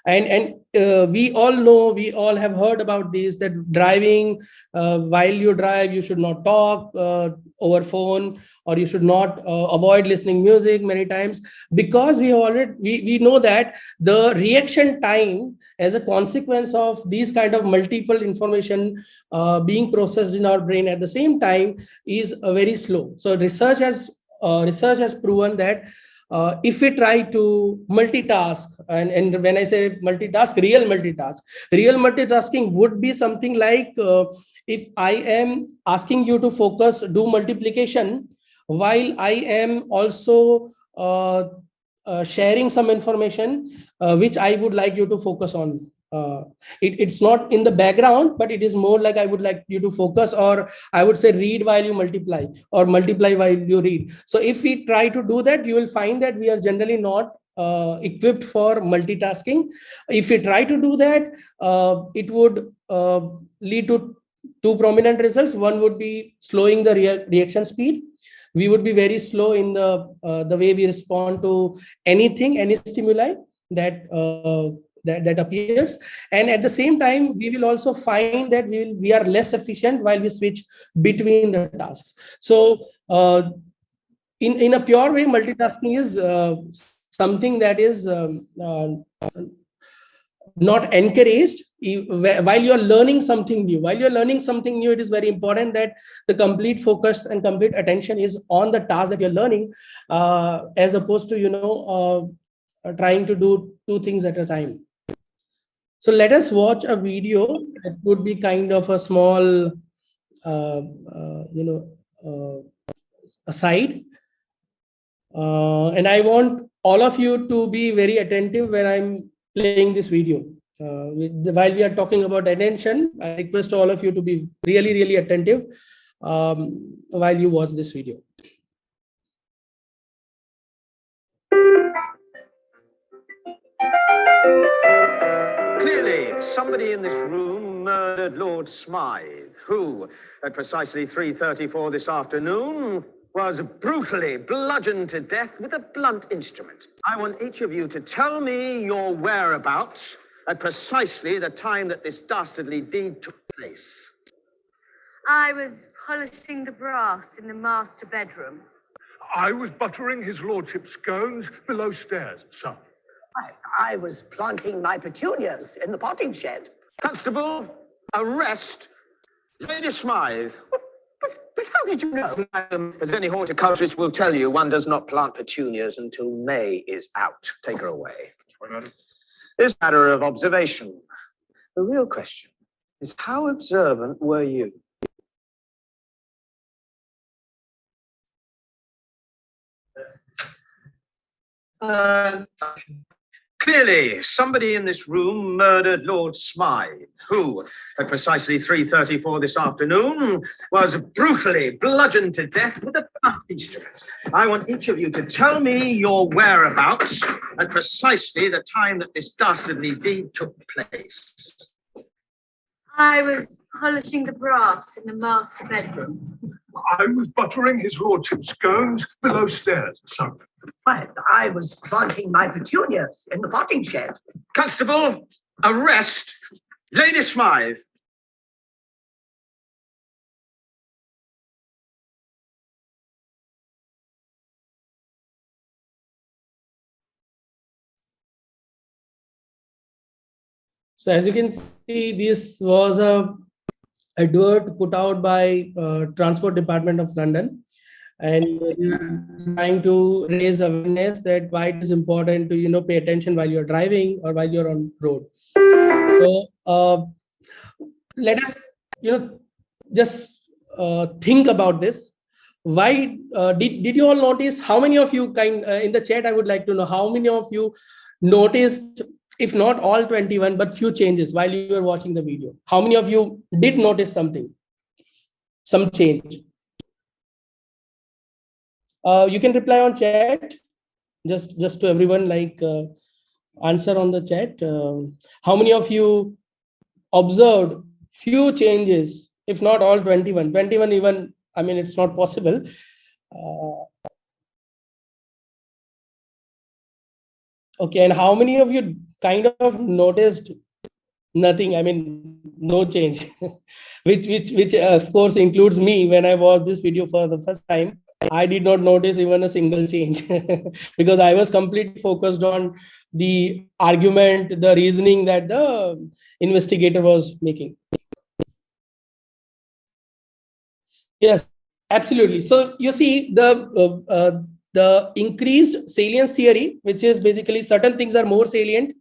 And we all know, we all have heard about this, that driving, while you drive, you should not talk over phone, or you should not avoid listening music many times, because we know that the reaction time as a consequence of these kind of multiple information being processed in our brain at the same time is very slow. So research has proven that if we try to multitask, and when I say multitask, real multitasking would be something like, if I am asking you to focus, do multiplication, while I am also sharing some information which I would like you to focus on. It's not in the background, but it is more like I would like you to focus, or I would say read while you multiply, or multiply while you read. So if we try to do that, you will find that we are generally not equipped for multitasking. If we try to do that, it would lead to two prominent results. One would be slowing the reaction speed. We would be very slow in the way we respond to anything, any stimuli that appears. And at the same time, we will also find that we are less efficient while we switch between the tasks. So in a pure way, multitasking is something that is not encouraged. While you're learning something new, it is very important that the complete focus and complete attention is on the task that you're learning, as opposed to trying to do two things at a time. So let us watch a video. It would be kind of a small aside, and I want all of you to be very attentive when I'm playing this video. While we are talking about attention, I request all of you to be really, really attentive while you watch this video. Clearly, somebody in this room murdered Lord Smythe, who, at precisely 3:34 this afternoon, was brutally bludgeoned to death with a blunt instrument. I want each of you to tell me your whereabouts at precisely the time that this dastardly deed took place. I was polishing the brass in the master bedroom. I was buttering his lordship's scones below stairs, sir. I was planting my petunias in the potting shed. Constable, arrest Lady Smythe. But how did you know? As any horticulturist will tell you, one does not plant petunias until May is out. Take her away. This matter of observation. The real question is, how observant were you? Clearly, somebody in this room murdered Lord Smythe, who, at precisely 3:34 this afternoon, was brutally bludgeoned to death with a blunt instrument. I want each of you to tell me your whereabouts at precisely the time that this dastardly deed took place. I was polishing the brass in the master bedroom. I was buttering his lordship's scones below stairs, sir. I was planting my petunias in the potting shed. Constable, arrest Lady Smythe. So as you can see, this was a advert put out by Transport Department of London, and trying to raise awareness that why it is important to pay attention while you're driving or while you're on road. So let us just think about this. Why did you all notice? How many of you in the chat? I would like to know how many of you noticed, if not all 21, but few changes while you were watching the video. How many of you did notice something, some change? You can reply on chat, just to everyone, like answer on the chat. How many of you observed few changes, if not all 21? 21 even, I mean, it's not possible. Okay, and how many of you kind of noticed nothing? I mean, no change, which of course includes me. When I watched this video for the first time, I did not notice even a single change because I was completely focused on the argument, the reasoning that the investigator was making. Yes, absolutely. So you see, the increased salience theory, which is basically certain things are more salient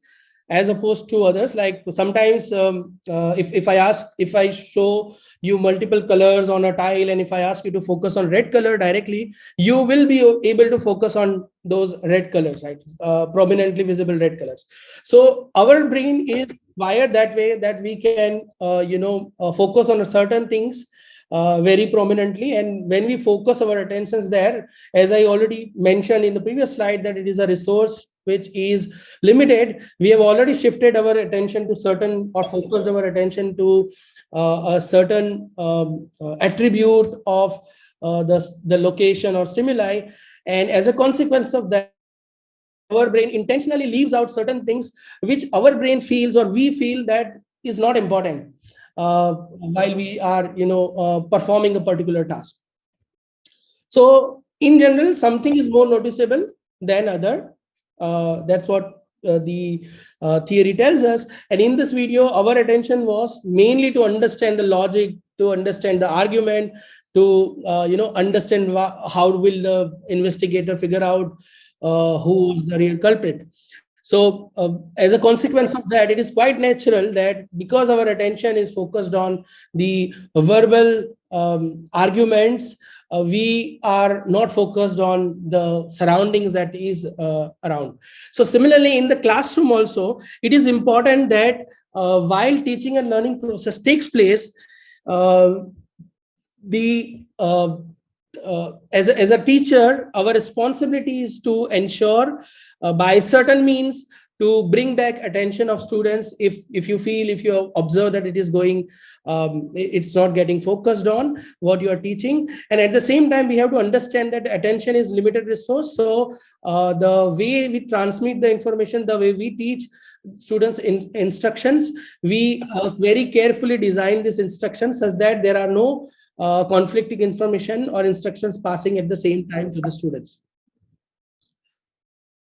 as opposed to others. Like sometimes if I show you multiple colors on a tile, and if I ask you to focus on red color directly, you will be able to focus on those red colors, right? Prominently visible red colors. So our brain is wired that way, that we can focus on certain things very prominently. And when we focus our attentions there, as I already mentioned in the previous slide, that it is a resource which is limited, we have already shifted our attention to certain, or focused our attention to a certain attribute of the location or stimuli. And as a consequence of that, our brain intentionally leaves out certain things which our brain feels, or we feel, that is not important while we are performing a particular task. So in general, something is more noticeable than other. That's what the theory tells us. And in this video, our attention was mainly to understand the logic, to understand the argument, to understand how will the investigator figure out who is the real culprit. So as a consequence of that, it is quite natural that because our attention is focused on the verbal arguments, we are not focused on the surroundings that is around. So similarly, in the classroom also, it is important that while teaching and learning process takes place, as a teacher, our responsibility is to ensure by certain means to bring back attention of students if you observe that it is going it's not getting focused on what you are teaching. And at the same time, we have to understand that attention is limited resource. So the way we transmit the information, the way we teach students instructions, we very carefully design this instruction such that there are no conflicting information or instructions passing at the same time to the students.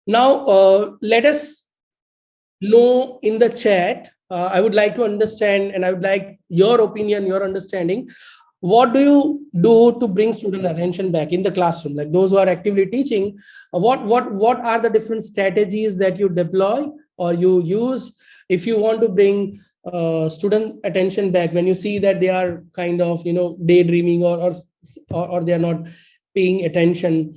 Now, let us know in the chat. I would like to understand, and I would like your opinion, your understanding. What do you do to bring student attention back in the classroom? Like those who are actively teaching, what are the different strategies that you deploy or you use if you want to bring student attention back when you see that they are kind of daydreaming or they are not paying attention?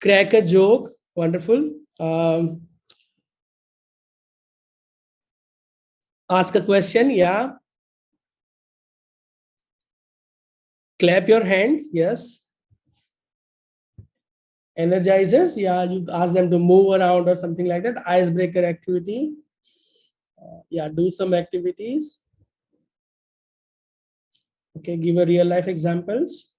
Crack a joke. Wonderful. Ask a question. Yeah. Clap your hands. Yes. Energizers. Yeah, you ask them to move around or something like that. Icebreaker activity. Yeah, do some activities. Okay, give a real life examples.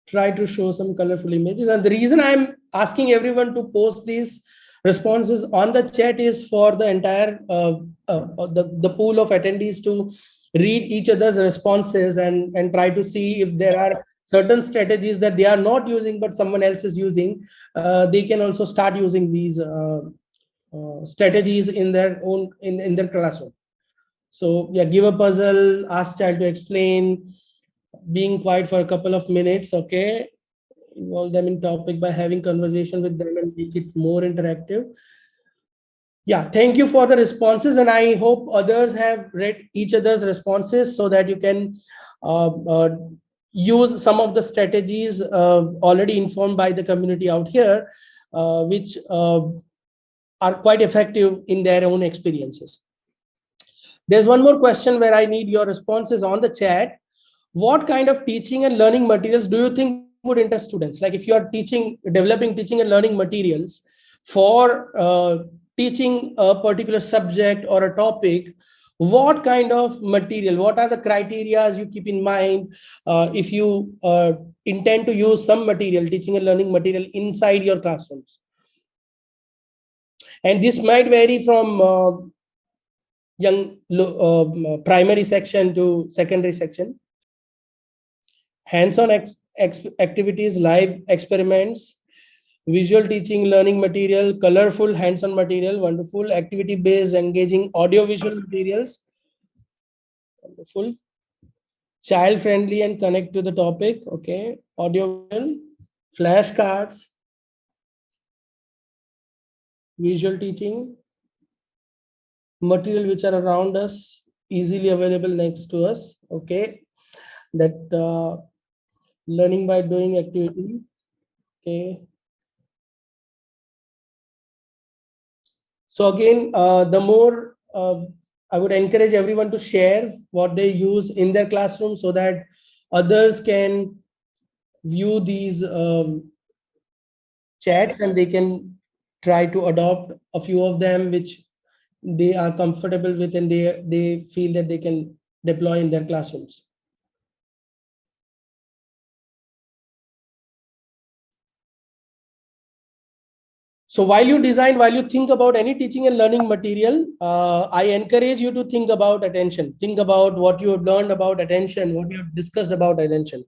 Try to show some colorful images. And the reason I'm asking everyone to post these responses on the chat is for the entire the pool of attendees to read each other's responses and try to see if there are certain strategies that they are not using but someone else is using. They can also start using these strategies in their own in their classroom. So yeah, give a puzzle, ask child to explain, being quiet for a couple of minutes. Okay, involve them in topic by having conversation with them and make it more interactive. Yeah, thank you for the responses, and I hope others have read each other's responses so that you can use some of the strategies already informed by the community out here, which are quite effective in their own experiences. There's one more question where I need your responses on the chat. What kind of teaching and learning materials do you think would interest students? Like if you are developing teaching and learning materials for teaching a particular subject or a topic, what kind of material, what are the criteria you keep in mind if you intend to use some material, teaching and learning material inside your classrooms? And this might vary from primary section to secondary section. Hands-on activities, live experiments, visual teaching, learning material, colorful hands-on material, wonderful, activity-based, engaging audio-visual materials, wonderful. child friendly and connect to the topic. Okay, audio, flashcards, visual teaching, material which are around us, easily available next to us. Okay, that learning by doing activities. Okay, so again, the more I would encourage everyone to share what they use in their classroom so that others can view these chats and they can try to adopt a few of them which they are comfortable with and they feel that they can deploy in their classrooms. So while you think about any teaching and learning material, I encourage you to think about attention. Think about what you have learned about attention, what you have discussed about attention.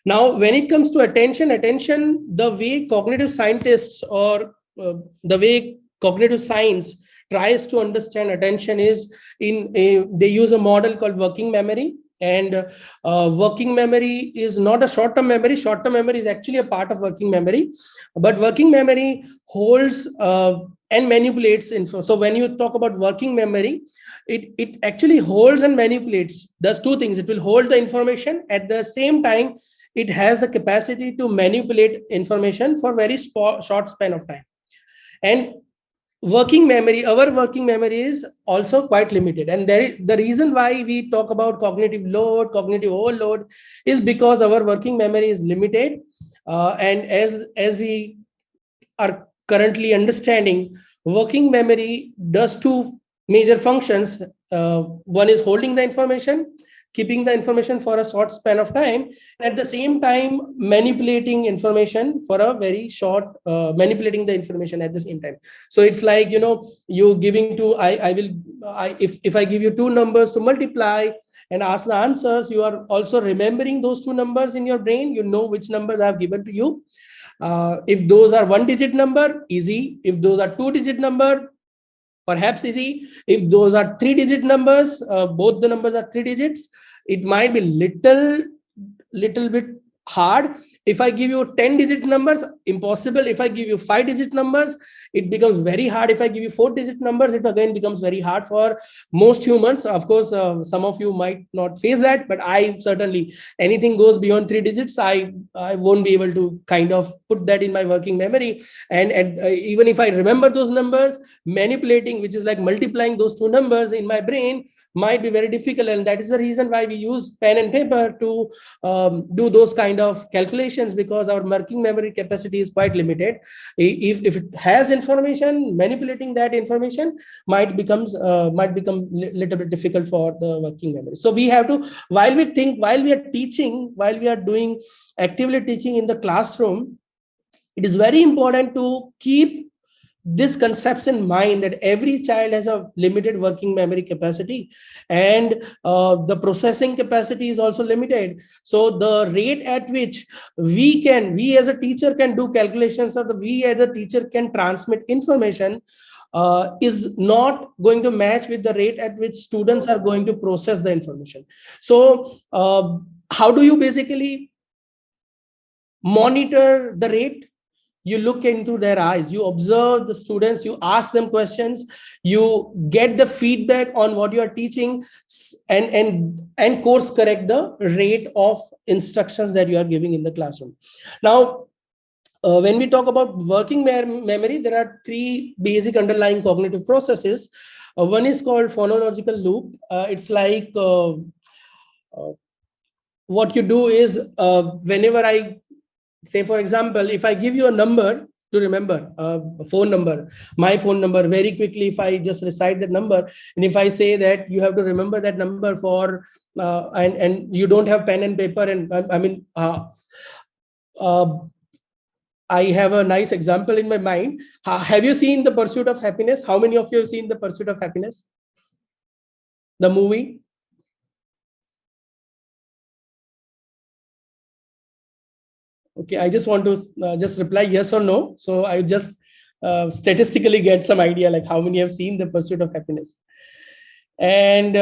Now, when it comes to attention, the way cognitive scientists or the way cognitive science tries to understand attention is they use a model called working memory. And working memory is not a short-term memory. Short-term memory is actually a part of working memory, but working memory holds and manipulates info. So when you talk about working memory, it actually holds and manipulates, does two things. It will hold the information, at the same time it has the capacity to manipulate information for very short span of time. And our working memory is also quite limited, and the reason why we talk about cognitive load, cognitive overload, is because our working memory is limited. And as we are currently understanding, working memory does two major functions. One is holding the information, keeping the information for a short span of time, and at the same time manipulating information for a very short, manipulating the information at the same time. So it's like, you giving to if I give you two numbers to multiply and ask the answers, you are also remembering those two numbers in your brain. You know which numbers I have given to you. If those are one digit number, easy. If those are two digit number, perhaps easy. If those are three digit numbers, both the numbers are three digits, it might be little bit hard. If I give you 10 digit numbers, impossible. If I give you 5 digit numbers, it becomes very hard. If I give you 4 digit numbers, it again becomes very hard for most humans. Of course, some of you might not face that, but I certainly, anything goes beyond 3 digits, I won't be able to kind of put that in my working memory. And even if I remember those numbers, manipulating, which is like multiplying those two numbers in my brain, might be very difficult. And that is the reason why we use pen and paper to do those kind of calculations, because our working memory capacity is quite limited. If it has information, manipulating that information might become little bit difficult for the working memory. So we have to, while we are teaching, while we are doing actively teaching in the classroom, it is very important to keep this concept in mind, that every child has a limited working memory capacity, and the processing capacity is also limited. So the rate at which we as a teacher can do calculations, or we as a teacher can transmit information, is not going to match with the rate at which students are going to process the information. So how do you basically monitor the rate? You look into their eyes, you observe the students, you ask them questions, you get the feedback on what you are teaching, and course correct the rate of instructions that you are giving in the classroom. Now, when we talk about working memory, there are three basic underlying cognitive processes. One is called phonological loop. It's like what you do is, whenever I say, for example, if I give you a number to remember, a phone number, my phone number, very quickly, if I just recite that number, and if I say that you have to remember that number for, and you don't have pen and paper, and I have a nice example in my mind. Have you seen The Pursuit of Happiness? How many of you have seen The Pursuit of Happiness, the movie? Okay, I just want to just reply yes or no. So I just statistically get some idea like how many have seen The Pursuit of Happiness. And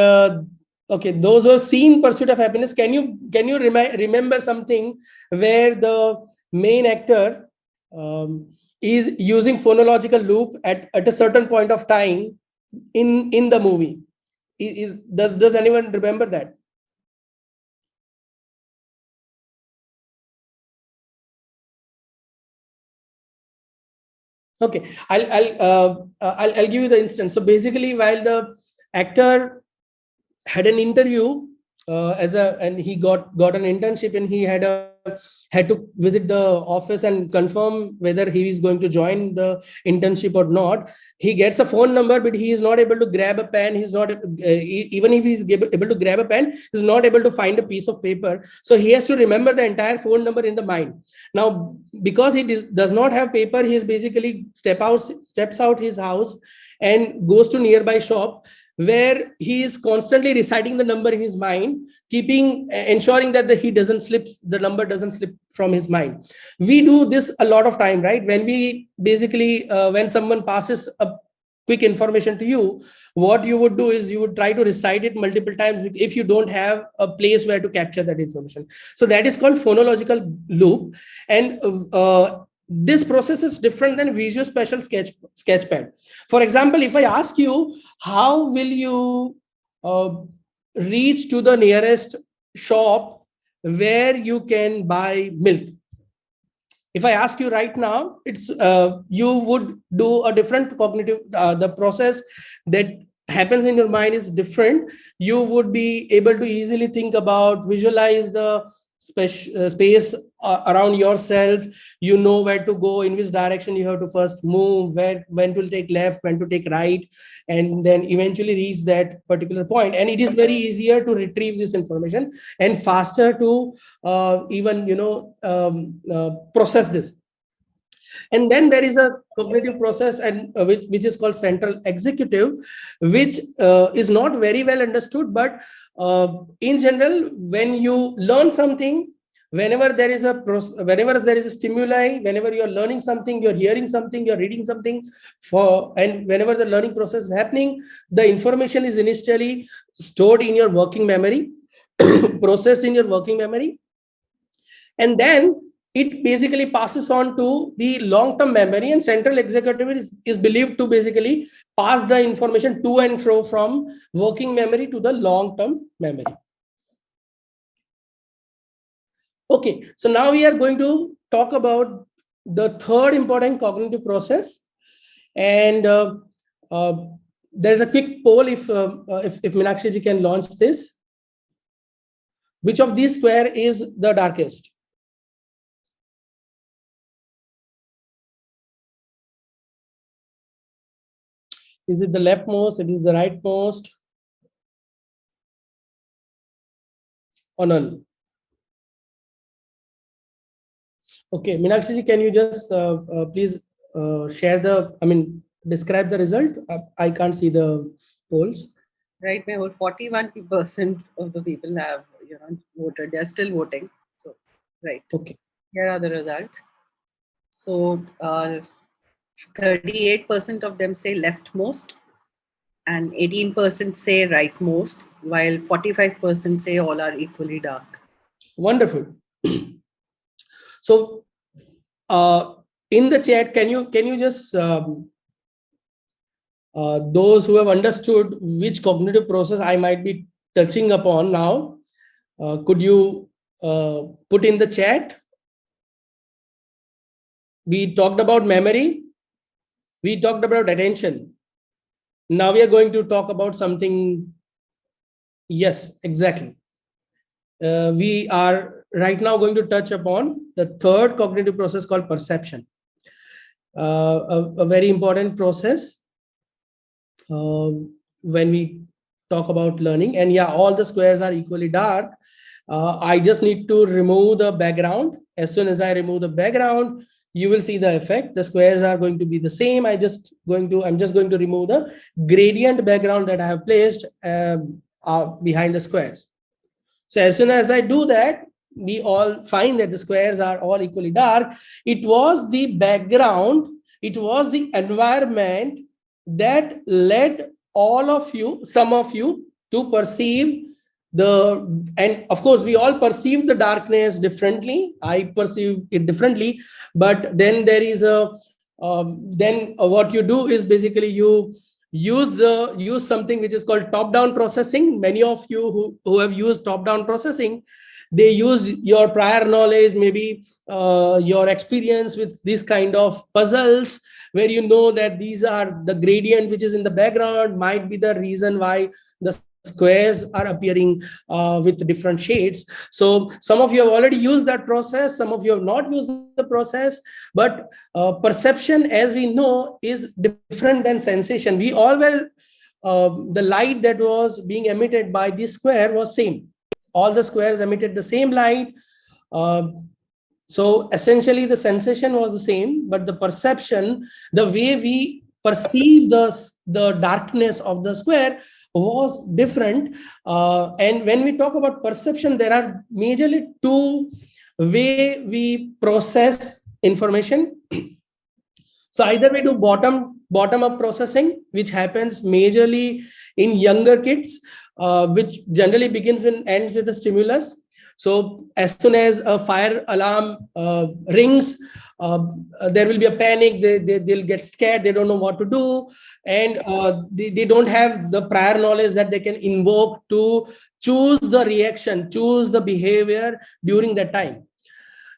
Okay, those who have seen Pursuit of Happiness, can you remember something where the main actor is using phonological loop at a certain point of time in the movie? Does anyone remember that? Okay, I'll give you the instance. So basically, while the actor had an interview and he got an internship, and he had to visit the office and confirm whether he is going to join the internship or not. He gets a phone number, but he is not able to grab a pen. He's not even if he's able to grab a pen, he's not able to find a piece of paper. So he has to remember the entire phone number in the mind. Now, because he does not have paper, he is basically steps out his house and goes to nearby shop, where he is constantly reciting the number in his mind, ensuring that the number doesn't slip from his mind. We do this a lot of time, right? When we basically when someone passes a quick information to you, what you would do is you would try to recite it multiple times if you don't have a place where to capture that information. So that is called phonological loop. And this process is different than Visual Spatial Sketchpad. For example, if I ask you, how will you reach to the nearest shop where you can buy milk? If I ask you right now, it's you would do a different cognitive, the process that happens in your mind is different. You would be able to easily think about, visualize the space around yourself. You know where to go, in which direction you have to first move, when to take left, when to take right, and then eventually reach that particular point. And it is very easier to retrieve this information and faster to even process this. And then there is a cognitive process, and which is called central executive, which is not very well understood. But in general, when you learn something, whenever there is a stimuli, whenever you are learning something, you're hearing something, you're reading something, and whenever the learning process is happening, the information is initially stored in your working memory, processed in your working memory, and then it basically passes on to the long-term memory. And central executive is believed to basically pass the information to and fro from working memory to the long-term memory. Okay, so now we are going to talk about the third important cognitive process. And there's a quick poll, if Meenakshi ji can launch this. Which of these square is the darkest? Is it the leftmost? It is the rightmost? Or none? Okay, Meenakshi ji, can you just please share describe the result? I can't see the polls. Right, my whole 41% of the people have voted. They're still voting. So, right. Okay. Here are the results. So, 38% of them say leftmost, and 18% say rightmost, while 45% say all are equally dark. Wonderful. So, in the chat, can you just those who have understood which cognitive process I might be touching upon now, could you put in the chat? We talked about memory. We talked about attention. Now we are going to talk about something. Yes, exactly. We are right now going to touch upon the third cognitive process called perception. A very important process when we talk about learning. And yeah, all the squares are equally dark. I just need to remove the background. As soon as I remove the background, you will see the effect. The squares are going to be the same. I'm just going to remove the gradient background that I have placed behind the squares. So as soon as I do that, we all find that the squares are all equally dark. It was the background, it was the environment that led some of you to perceive and of course we all perceive the darkness differently. I perceive it differently, but then there is a what you do is basically you use something which is called top down processing. Many of you who have used top down processing, they used your prior knowledge, maybe your experience with these kind of puzzles, where you know that these are the gradient which is in the background might be the reason why the squares are appearing with different shades. So some of you have already used that process, some of you have not used the process, but perception, as we know, is different than sensation. We all well, the light that was being emitted by this square was same. All the squares emitted the same light. So essentially the sensation was the same, but the perception, the way we perceive the darkness of the square was different. And when we talk about perception, there are majorly two way we process information. So either we do bottom up processing, which happens majorly in younger kids, which generally begins and ends with a stimulus. So as soon as a fire alarm rings, there will be a panic. They'll get scared. They don't know what to do. And they don't have the prior knowledge that they can invoke to choose the reaction, choose the behavior during that time.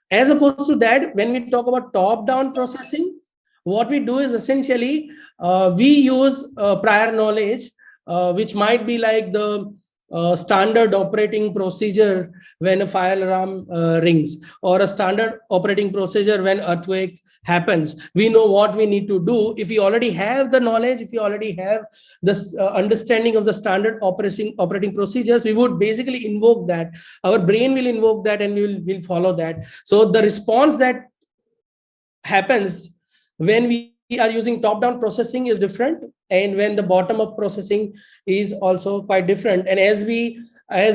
As opposed to that, when we talk about top-down processing, what we do is essentially we use prior knowledge, which might be like the standard operating procedure when a fire alarm rings, or a standard operating procedure when earthquake happens. We know what we need to do. If we already have the knowledge, if we already have this understanding of the standard operating procedures, we would basically invoke that. Our brain will invoke that, and we'll follow that. So the response that happens when we are using top-down processing is different, and when the bottom-up processing is also quite different. And as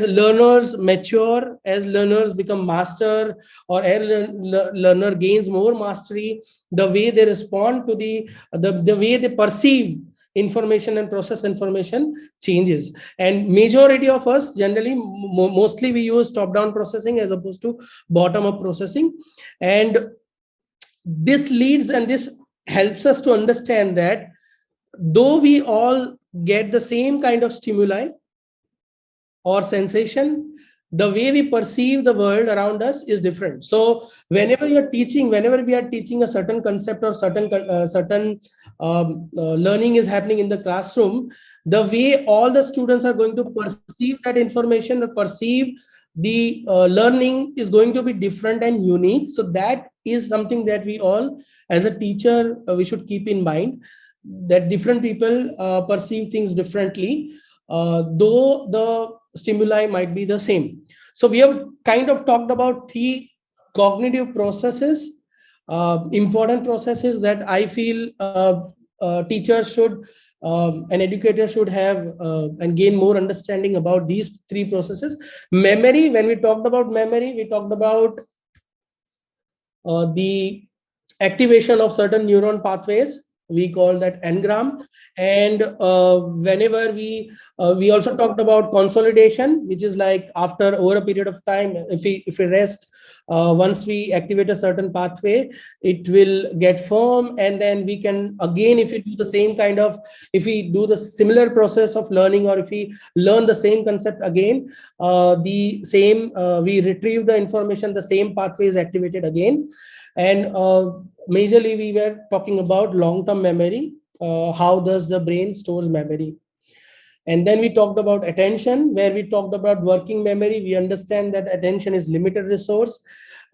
learners mature, as learners become master, or as learner gains more mastery, the way they respond to the way they perceive information and process information changes. And majority of us generally, mostly we use top-down processing as opposed to bottom-up processing. And this leads, and this helps us to understand that though we all get the same kind of stimuli or sensation, the way we perceive the world around us is different. So whenever we are teaching a certain concept or certain learning is happening in the classroom, the way all the students are going to perceive that information or perceive the learning is going to be different and unique. So that is something that we all, as a teacher, we should keep in mind, that different people perceive things differently, though the stimuli might be the same. So we have kind of talked about three cognitive processes, important processes that I feel teachers should, an educator should have and gain more understanding about these three processes. Memory, when we talked about memory, we talked about the activation of certain neuron pathways. We call that engram. And whenever we also talked about consolidation, which is like after over a period of time, if we rest, once we activate a certain pathway, it will get firm, and then we can again, if we do the same kind of, if we do the similar process of learning, or if we learn the same concept again, we retrieve the information, the same pathway is activated again. And majorly we were talking about long-term memory, how does the brain stores memory. And then we talked about attention, where we talked about working memory. We understand that attention is limited resource.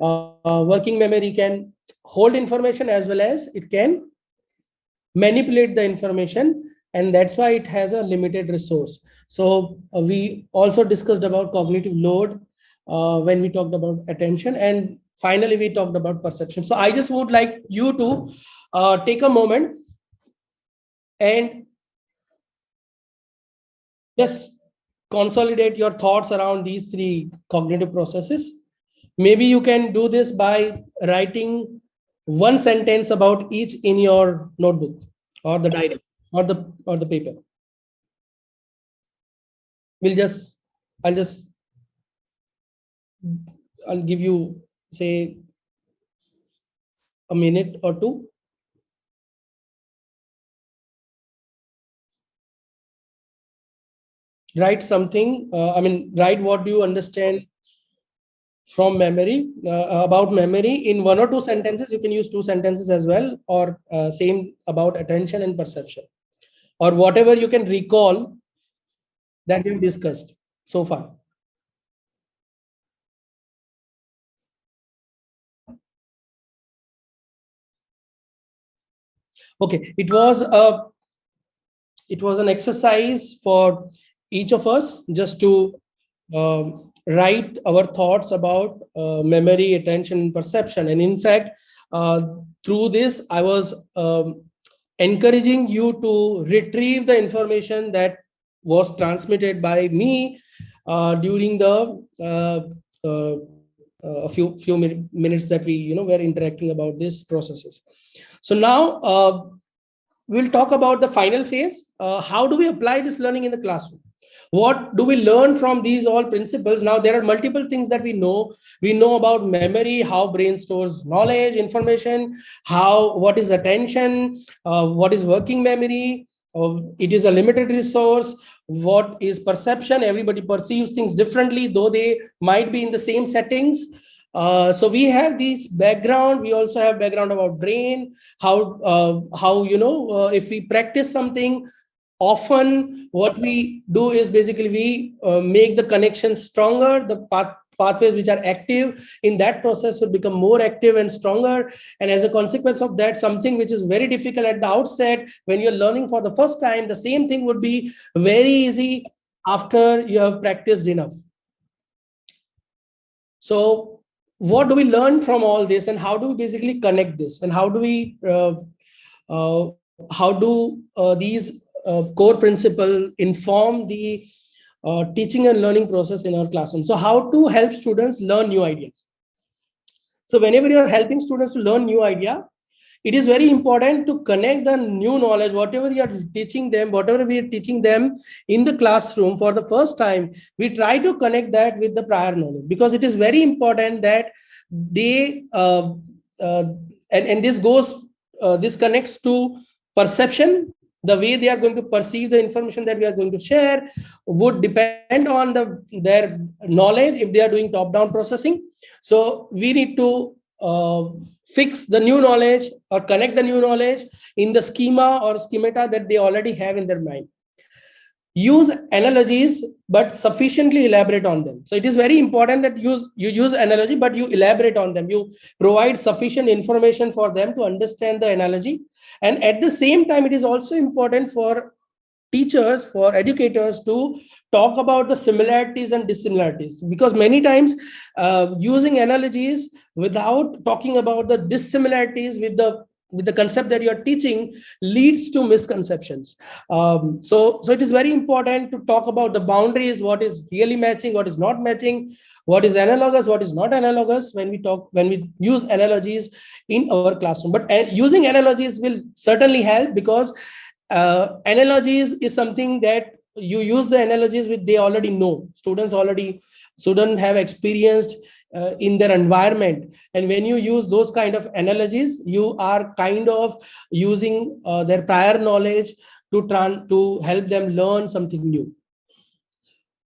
Working memory can hold information as well as it can manipulate the information, and that's why it has a limited resource. So we also discussed about cognitive load when we talked about attention, and finally we talked about perception. So I just would like you to take a moment and just consolidate your thoughts around these three cognitive processes. Maybe you can do this by writing one sentence about each in your notebook or the diary or the paper. We'll just I'll give you, say, a minute or two. Write something. Write what do you understand from memory, about memory in 1 or 2 sentences. You can use 2 sentences as well, or same about attention and perception, or whatever you can recall that we've discussed so far. Okay, it was an exercise for each of us just to write our thoughts about memory, attention, and perception. And in fact, through this, I was encouraging you to retrieve the information that was transmitted by me during the a few minutes that we were interacting about these processes. So now we'll talk about the final phase. How do we apply this learning in the classroom? What do we learn from these all principles? Now, there are multiple things that we know. We know about memory, how brain stores knowledge, information, what is attention, what is working memory. It is a limited resource. What is perception? Everybody perceives things differently, though they might be in the same settings. So we have this background. We also have background about brain, how if we practice something often, what we do is basically we make the connections stronger. The pathways which are active in that process will become more active and stronger. And as a consequence of that, something which is very difficult at the outset, when you're learning for the first time, the same thing would be very easy after you have practiced enough. So what do we learn from all this, and how do we basically connect this, and how do these core principles inform the teaching and learning process in our classroom? So how to help students learn new ideas? So whenever you are helping students to learn new idea, it is very important to connect the new knowledge, whatever you are teaching them, whatever we are teaching them in the classroom for the first time, we try to connect that with the prior knowledge, because it is very important that they and this connects to perception. The way they are going to perceive the information that we are going to share would depend on their knowledge if they are doing top-down processing. So we need to fix the new knowledge or connect the new knowledge in the schema or schemata that they already have in their mind. Use analogies, but sufficiently elaborate on them. So it is very important that you use analogy, but you elaborate on them. You provide sufficient information for them to understand the analogy. And at the same time, it is also important for teachers, for educators to talk about the similarities and dissimilarities, because many times using analogies without talking about the dissimilarities with the concept that you are teaching leads to misconceptions. So it is very important to talk about the boundaries, what is really matching, what is not matching, what is analogous, what is not analogous when we use analogies in our classroom. But using analogies will certainly help, because analogies is something that you use the analogies which they already know. Students have experienced in their environment, and when you use those kind of analogies, you are kind of using their prior knowledge to help them learn something new.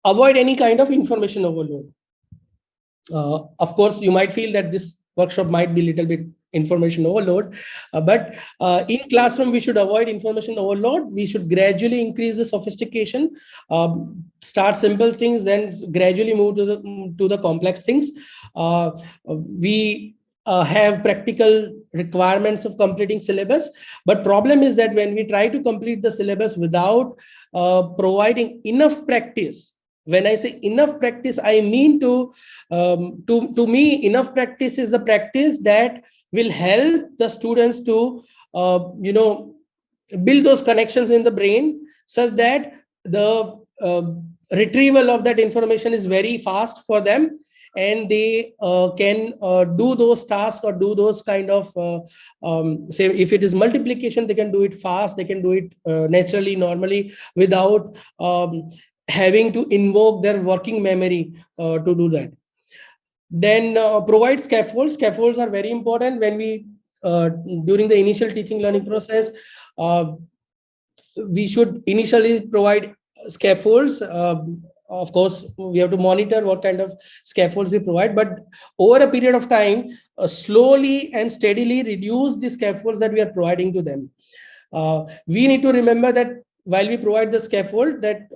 Avoid any kind of information overload. Of course, you might feel that this workshop might be a little bit information overload, but in classroom we should avoid information overload. We should gradually increase the sophistication, start simple things, then gradually move to the complex things. We have practical requirements of completing syllabus, but problem is that when we try to complete the syllabus without providing enough practice. When I say enough practice, I mean to me, enough practice is the practice that will help the students to build those connections in the brain, such that the retrieval of that information is very fast for them, and they can do those tasks or do those kind of say, if it is multiplication, they can do it fast, they can do it naturally, normally, without having to invoke their working memory to do that. Then provide scaffolds. Scaffolds are very important when we during the initial teaching learning process. We should initially provide scaffolds. Of course, we have to monitor what kind of scaffolds we provide, but over a period of time, slowly and steadily reduce the scaffolds that we are providing to them. We need to remember that while we provide the scaffold, that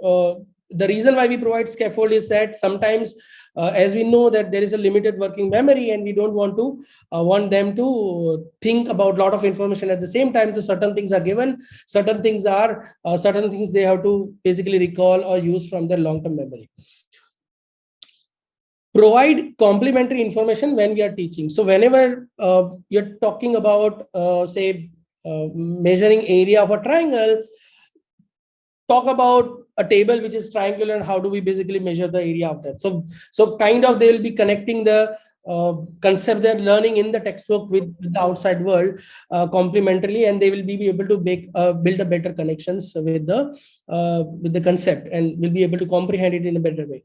the reason why we provide scaffold is that sometimes, as we know that there is a limited working memory, and we don't want them to think about a lot of information at the same time. So certain things are given, certain things they have to basically recall or use from their long-term memory. Provide complementary information when we are teaching. So whenever you're talking about say measuring area of a triangle, talk about a table which is triangular and how do we basically measure the area of that. So kind of they will be connecting the concept they're learning in the textbook with the outside world complementarily, and they will be able to build a better connections with the concept, and will be able to comprehend it in a better way.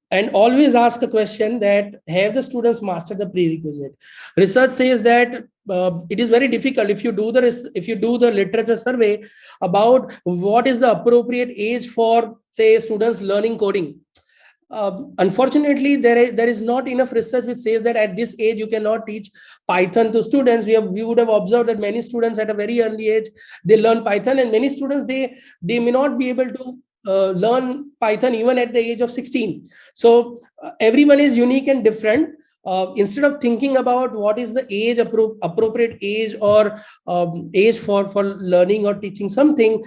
And always ask a question that have the students mastered the prerequisite. Research says that it is very difficult if you do the literature survey about what is the appropriate age for, say, students learning coding. Unfortunately, there is not enough research which says that at this age you cannot teach Python to students. We would have observed that many students at a very early age they learn Python, and many students they may not be able to learn Python even at the age of 16. So everyone is unique and different. Instead of thinking about what is the age appropriate age or age for learning or teaching something,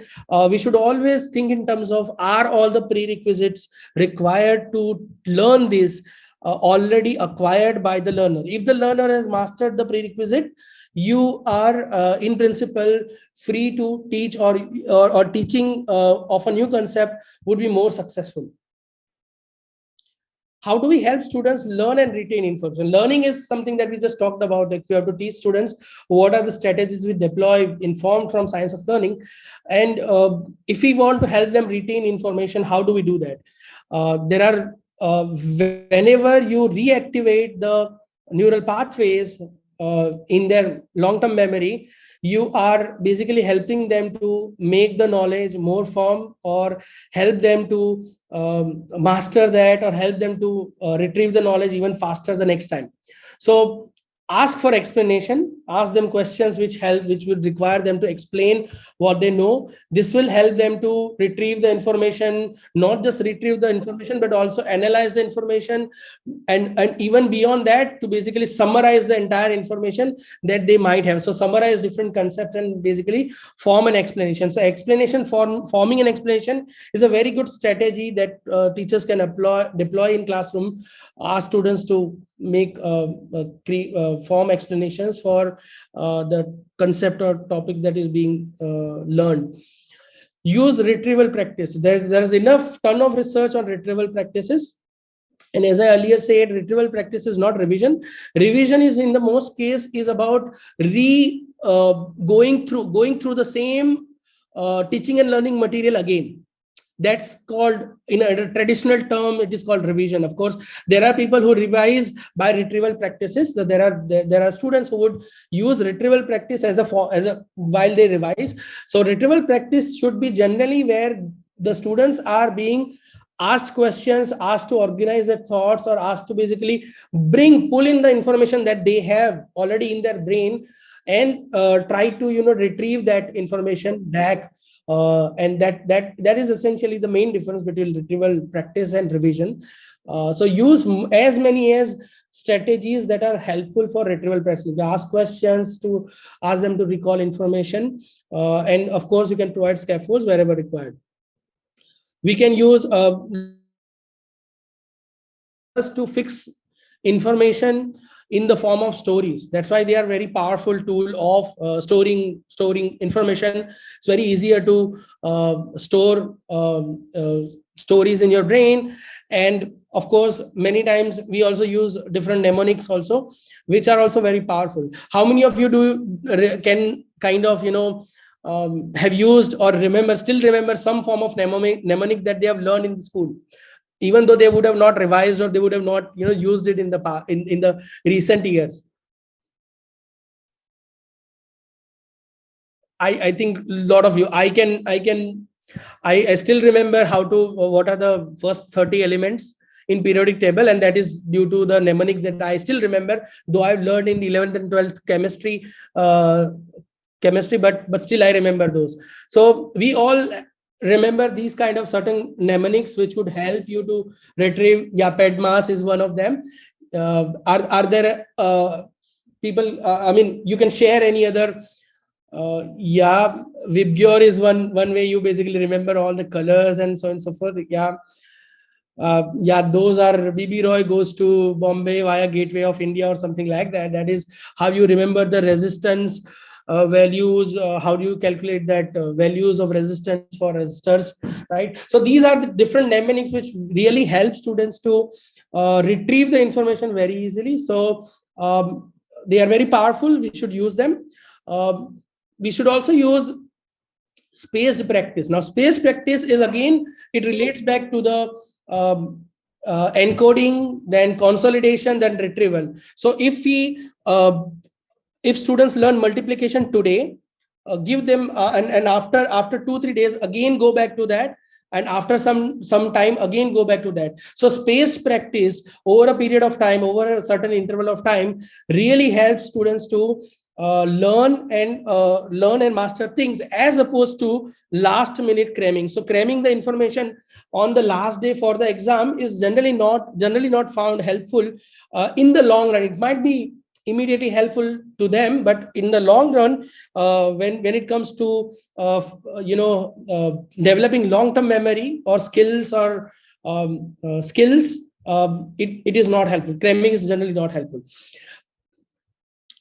we should always think in terms of, are all the prerequisites required to learn this already acquired by the learner? If the learner has mastered the prerequisite, you are in principle free to teach, or teaching of a new concept would be more successful. How do we help students learn and retain information? Learning is something that we just talked about. Like we have to teach students what are the strategies we deploy informed from science of learning. And if we want to help them retain information, how do we do that? Whenever you reactivate the neural pathways in their long-term memory, you are basically helping them to make the knowledge more firm, or help them to master that, or help them to retrieve the knowledge even faster the next time. So ask for explanation, ask them questions which would require them to explain what they know. This will help them to retrieve the information, not just retrieve the information, but also analyze the information, and even beyond that, to basically summarize the entire information that they might have. So summarize different concepts and basically form an explanation. So forming an explanation is a very good strategy that teachers can deploy in classroom. Ask students to make form explanations for the concept or topic that is being learned. Use retrieval practice. There's enough ton of research on retrieval practices. And as I earlier said, retrieval practice is not revision. Revision is, in the most case, is about going through the same teaching and learning material again. That's called, in a traditional term, it is called revision. Of course, there are people who revise by retrieval practices. There are students who would use retrieval practice while they revise. So retrieval practice should be generally where the students are being asked questions, asked to organize their thoughts, or asked to basically pull in the information that they have already in their brain, and try to retrieve that information back. And that is essentially the main difference between retrieval practice and revision. So use as many as strategies that are helpful for retrieval practice. Ask questions to ask them to recall information, and of course you can provide scaffolds wherever required. We can use to fix information in the form of stories. That's why they are very powerful tool of storing information. It's very easier to store stories in your brain. And of course, many times we also use different mnemonics also, which are also very powerful. How many of you can kind of have used or still remember some form of mnemonic that they have learned in the school, even though they would have not revised or they would have not used it in the past, in the recent years. I think a lot of you, I still remember what are the first 30 elements in periodic table, and that is due to the mnemonic that I still remember, though I've learned in 11th and 12th chemistry, but still I remember those. So we all remember these kind of certain mnemonics which would help you to retrieve. Yeah, PEDMAS is one of them. Are there people, I mean, you can share any other. Yeah, Vibgyor is one way you basically remember all the colors and so on and so forth. Yeah. Yeah, those are BB Roy goes to Bombay via Gateway of India or something like that. That is how you remember the resistance values. How do you calculate that values of resistance for resistors, right? So these are the different mnemonics which really help students to retrieve the information very easily. So they are very powerful. We should use them. We should also use spaced practice. Now, spaced practice is, again, it relates back to the encoding, then consolidation, then retrieval. So if students learn multiplication today, give them and after 2-3 days again go back to that, and after some time again go back to that. So spaced practice over a period of time, over a certain interval of time, really helps students to learn and master things, as opposed to last minute cramming. So cramming the information on the last day for the exam is generally not found helpful in the long run. It might be immediately helpful to them, but in the long run, when it comes to developing long-term memory or skills or it is not helpful. Cramming is generally not helpful.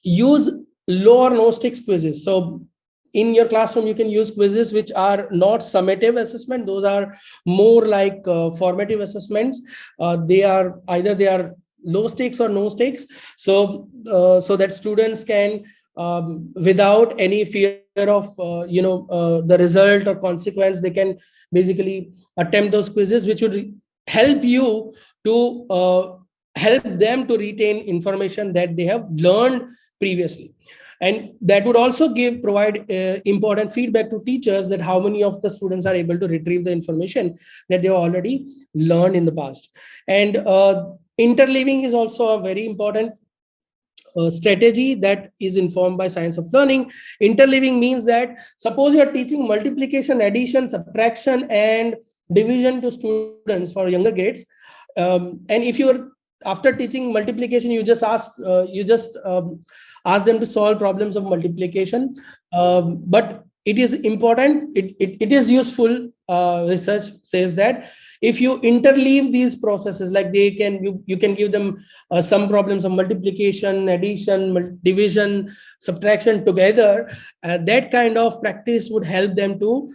Use low or no stakes quizzes. So in your classroom, you can use quizzes which are not summative assessment. Those are more like formative assessments. They are low stakes or no stakes. So that students can, without any fear of the result or consequence, they can basically attempt those quizzes, which would help you to help them to retain information that they have learned previously. And that would also provide important feedback to teachers that how many of the students are able to retrieve the information that they have already learned in the past. And interleaving is also a very important strategy that is informed by science of learning. Interleaving means that suppose you are teaching multiplication, addition, subtraction, and division to students for younger grades, and if you're after teaching multiplication, you just ask them to solve problems of multiplication, but it is important, it is useful. Research says that if you interleave these processes, like you can give them some problems of multiplication, addition, division, subtraction together, that kind of practice would help them to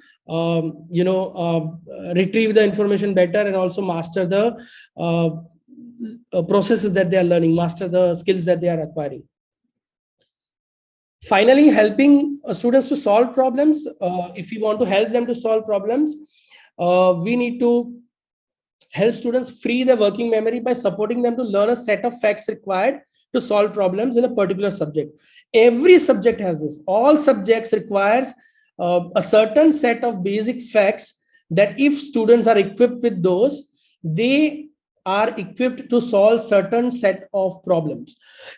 retrieve the information better, and also master the processes that they are learning, master the skills that they are acquiring. Finally, helping students to solve problems. If we want to help them to solve problems, we need to help students free their working memory by supporting them to learn a set of facts required to solve problems in a particular subject. Every subject has this. All subjects requires a certain set of basic facts that if students are equipped with those, they are equipped to solve certain set of problems.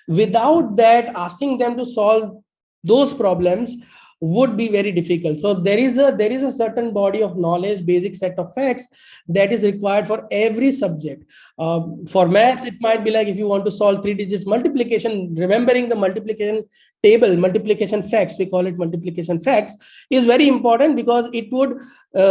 Without that, asking them to solve those problems would be very difficult. So there is a certain body of knowledge, basic set of facts that is required for every subject. For maths, it might be like if you want to solve 3 digits multiplication, remembering the multiplication table, multiplication facts, we call it multiplication facts, is very important, because it would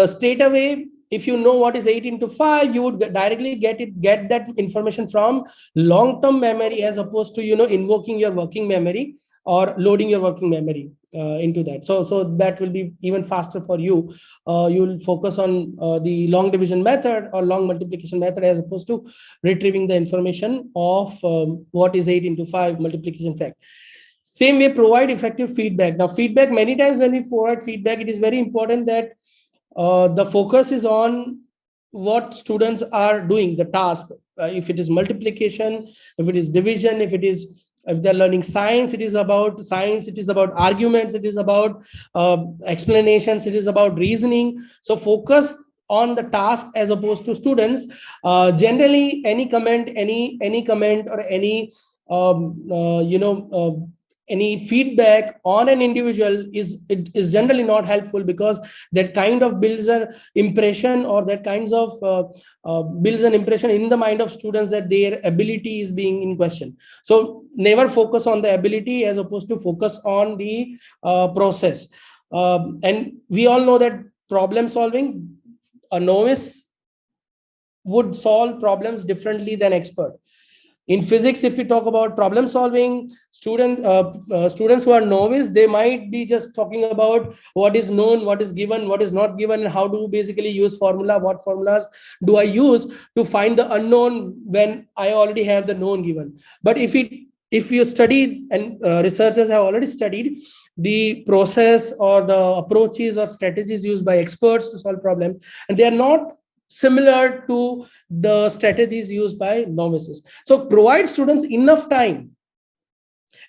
straight away, if you know what is 8 into 5, you would directly get that information from long-term memory, as opposed to invoking your working memory or loading your working memory into that. So that will be even faster for you. You'll focus on the long division method or long multiplication method, as opposed to retrieving the information of what is 8 into 5 multiplication fact. Same way, provide effective feedback. Now, feedback, many times when we provide feedback, it is very important that the focus is on what students are doing, the task. If it is multiplication, if it is division, if they're learning science, it is about science, it is about arguments, it is about explanations, it is about reasoning. So focus on the task as opposed to students. Generally, any comment, any comment or any any feedback on an individual is generally not helpful, because that kind of builds an impression, or that kinds of builds an impression in the mind of students that their ability is being in question. So never focus on the ability as opposed to focus on the process. And we all know that problem solving, a novice would solve problems differently than expert. In physics, if we talk about problem solving, students who are novice, they might be just talking about what is known, what is given, what is not given, and how to basically use formula, what formulas do I use to find the unknown when I already have the known given. But if you study, and researchers have already studied the process or the approaches or strategies used by experts to solve problems, and they are not similar to the strategies used by novices. So provide students enough time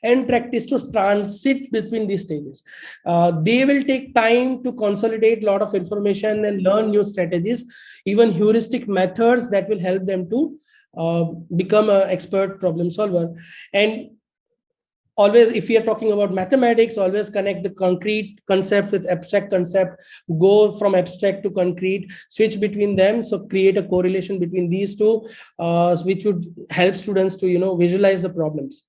and practice to transit between these stages. They will take time to consolidate a lot of information and learn new strategies, even heuristic methods that will help them to become an expert problem solver. And always, if we are talking about mathematics, always connect the concrete concept with abstract concept, go from abstract to concrete, switch between them. So create a correlation between these two, which would help students to visualize the problems.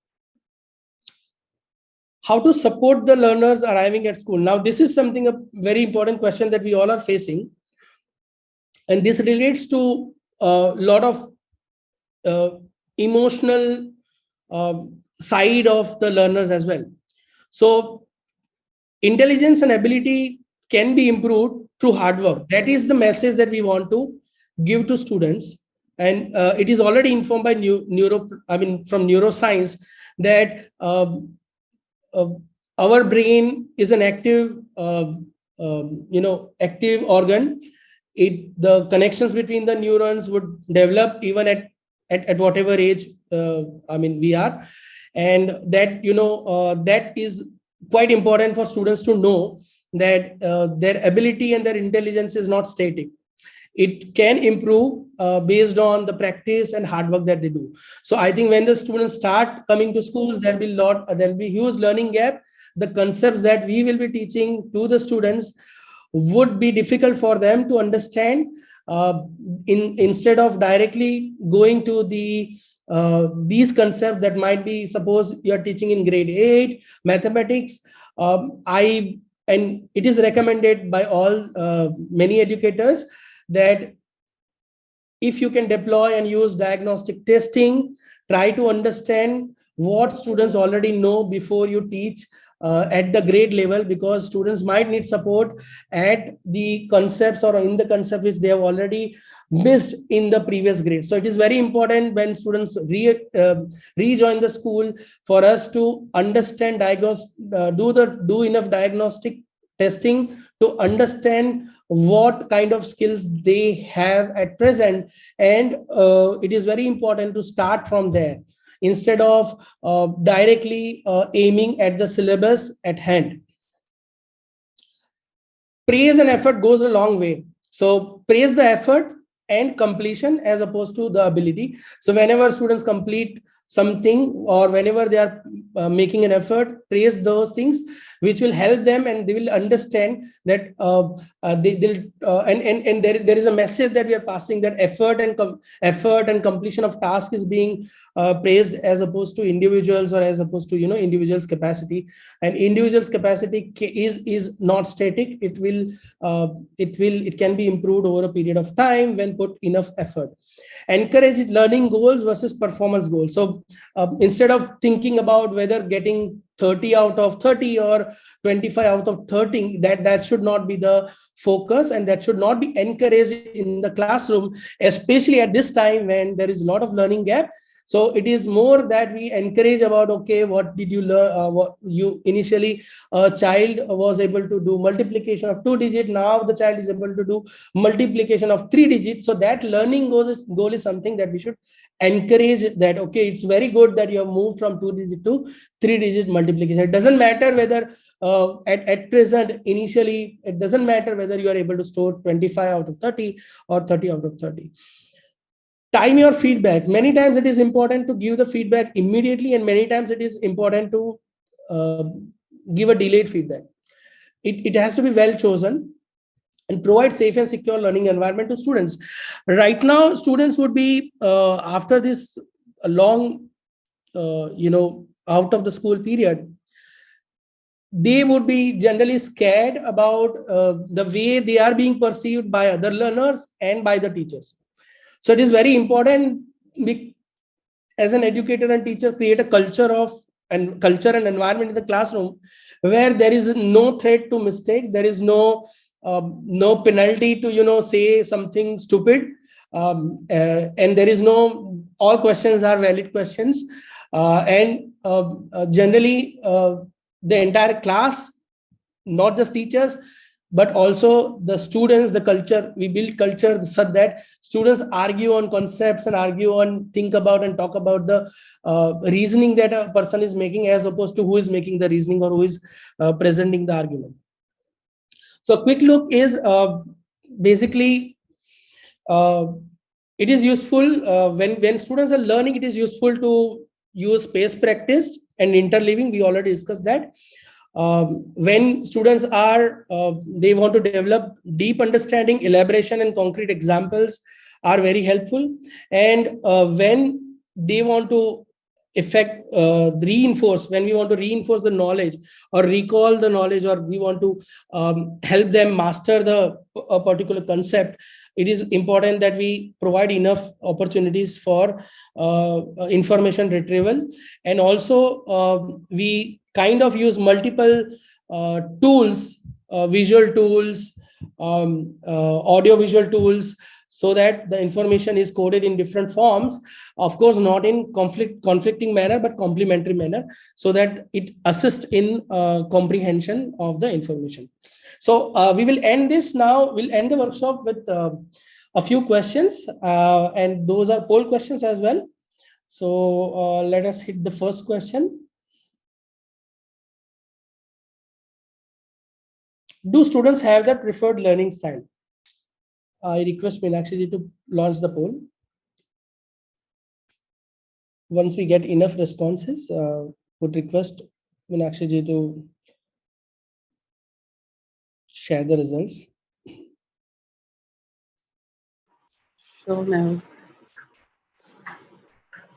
How to support the learners arriving at school? Now, this is a very important question that we all are facing, and this relates to a lot of emotional side of the learners as well. So intelligence and ability can be improved through hard work. That is the message that we want to give to students. And it is already informed by from neuroscience, that our brain is an active active organ. The connections between the neurons would develop even at whatever age we are. And that that is quite important for students to know, that their ability and their intelligence is not static. It can improve based on the practice and hard work that they do. So I think when the students start coming to schools, there'll be huge learning gap. The concepts that we will be teaching to the students would be difficult for them to understand. Instead of directly going to these concepts that might be, suppose you are teaching in grade 8 mathematics, and it is recommended by all many educators that if you can deploy and use diagnostic testing, try to understand what students already know before you teach at the grade level, because students might need support at the concepts or in the concept which they have already missed in the previous grade. So it is very important when students rejoin the school, for us to understand, do enough diagnostic testing to understand what kind of skills they have at present. And it is very important to start from there, instead of directly aiming at the syllabus at hand. Praise and effort goes a long way. So praise the effort and completion as opposed to the ability. So whenever students complete something, or whenever they are making an effort, praise those things, which will help them, and they will understand that there is a message that we are passing, that effort and completion of task is being praised, as opposed to individuals, or as opposed to individuals' capacity. And individuals' capacity is not static. It can be improved over a period of time when put enough effort. Encourage learning goals versus performance goals. So instead of thinking about whether getting 30 out of 30 or 25 out of 30, that should not be the focus, and that should not be encouraged in the classroom, especially at this time when there is a lot of learning gap. So it is more that we encourage about, okay, what did you learn? What you initially, a child was able to do multiplication of 2 digits. Now the child is able to do multiplication of 3 digits. So that learning goal is something that we should encourage, that, okay, it's very good that you have moved from 2 digit to 3 digit multiplication. It doesn't matter whether at present, initially, it doesn't matter whether you are able to store 25 out of 30 or 30 out of 30. Time your feedback. Many times it is important to give the feedback immediately, and many times it is important to give a delayed feedback. It has to be well chosen, and provide safe and secure learning environment to students. Right now, students would be, after this long, out of the school period, they would be generally scared about the way they are being perceived by other learners and by the teachers. So it is very important, as an educator and teacher, create a culture and environment in the classroom where there is no threat to mistake, there is no penalty to say something stupid, and there is no, all questions are valid questions, and generally the entire class, not just teachers, but also the students, the culture, we build culture such that students argue on concepts and argue on, think about and talk about the reasoning that a person is making, as opposed to who is making the reasoning or who is presenting the argument. So quick look is basically, it is useful when students are learning. It is useful to use space practice and interleaving. We already discussed that. When students are they want to develop deep understanding, elaboration and concrete examples are very helpful. And when they want to reinforce, when we want to reinforce the knowledge or recall the knowledge, or we want to help them master a particular concept, it is important that we provide enough opportunities for information retrieval. And also we kind of use multiple tools, visual tools, audio visual tools, so that the information is coded in different forms, of course not in conflicting manner, but complementary manner, so that it assists in comprehension of the information. So we will end this now. We'll end the workshop with a few questions, and those are poll questions as well. So let us hit the first question. Do students have the preferred learning style? I request Meenakshi ji to launch the poll. Once we get enough responses, would request Meenakshi ji to share the results. Sure, ma'am.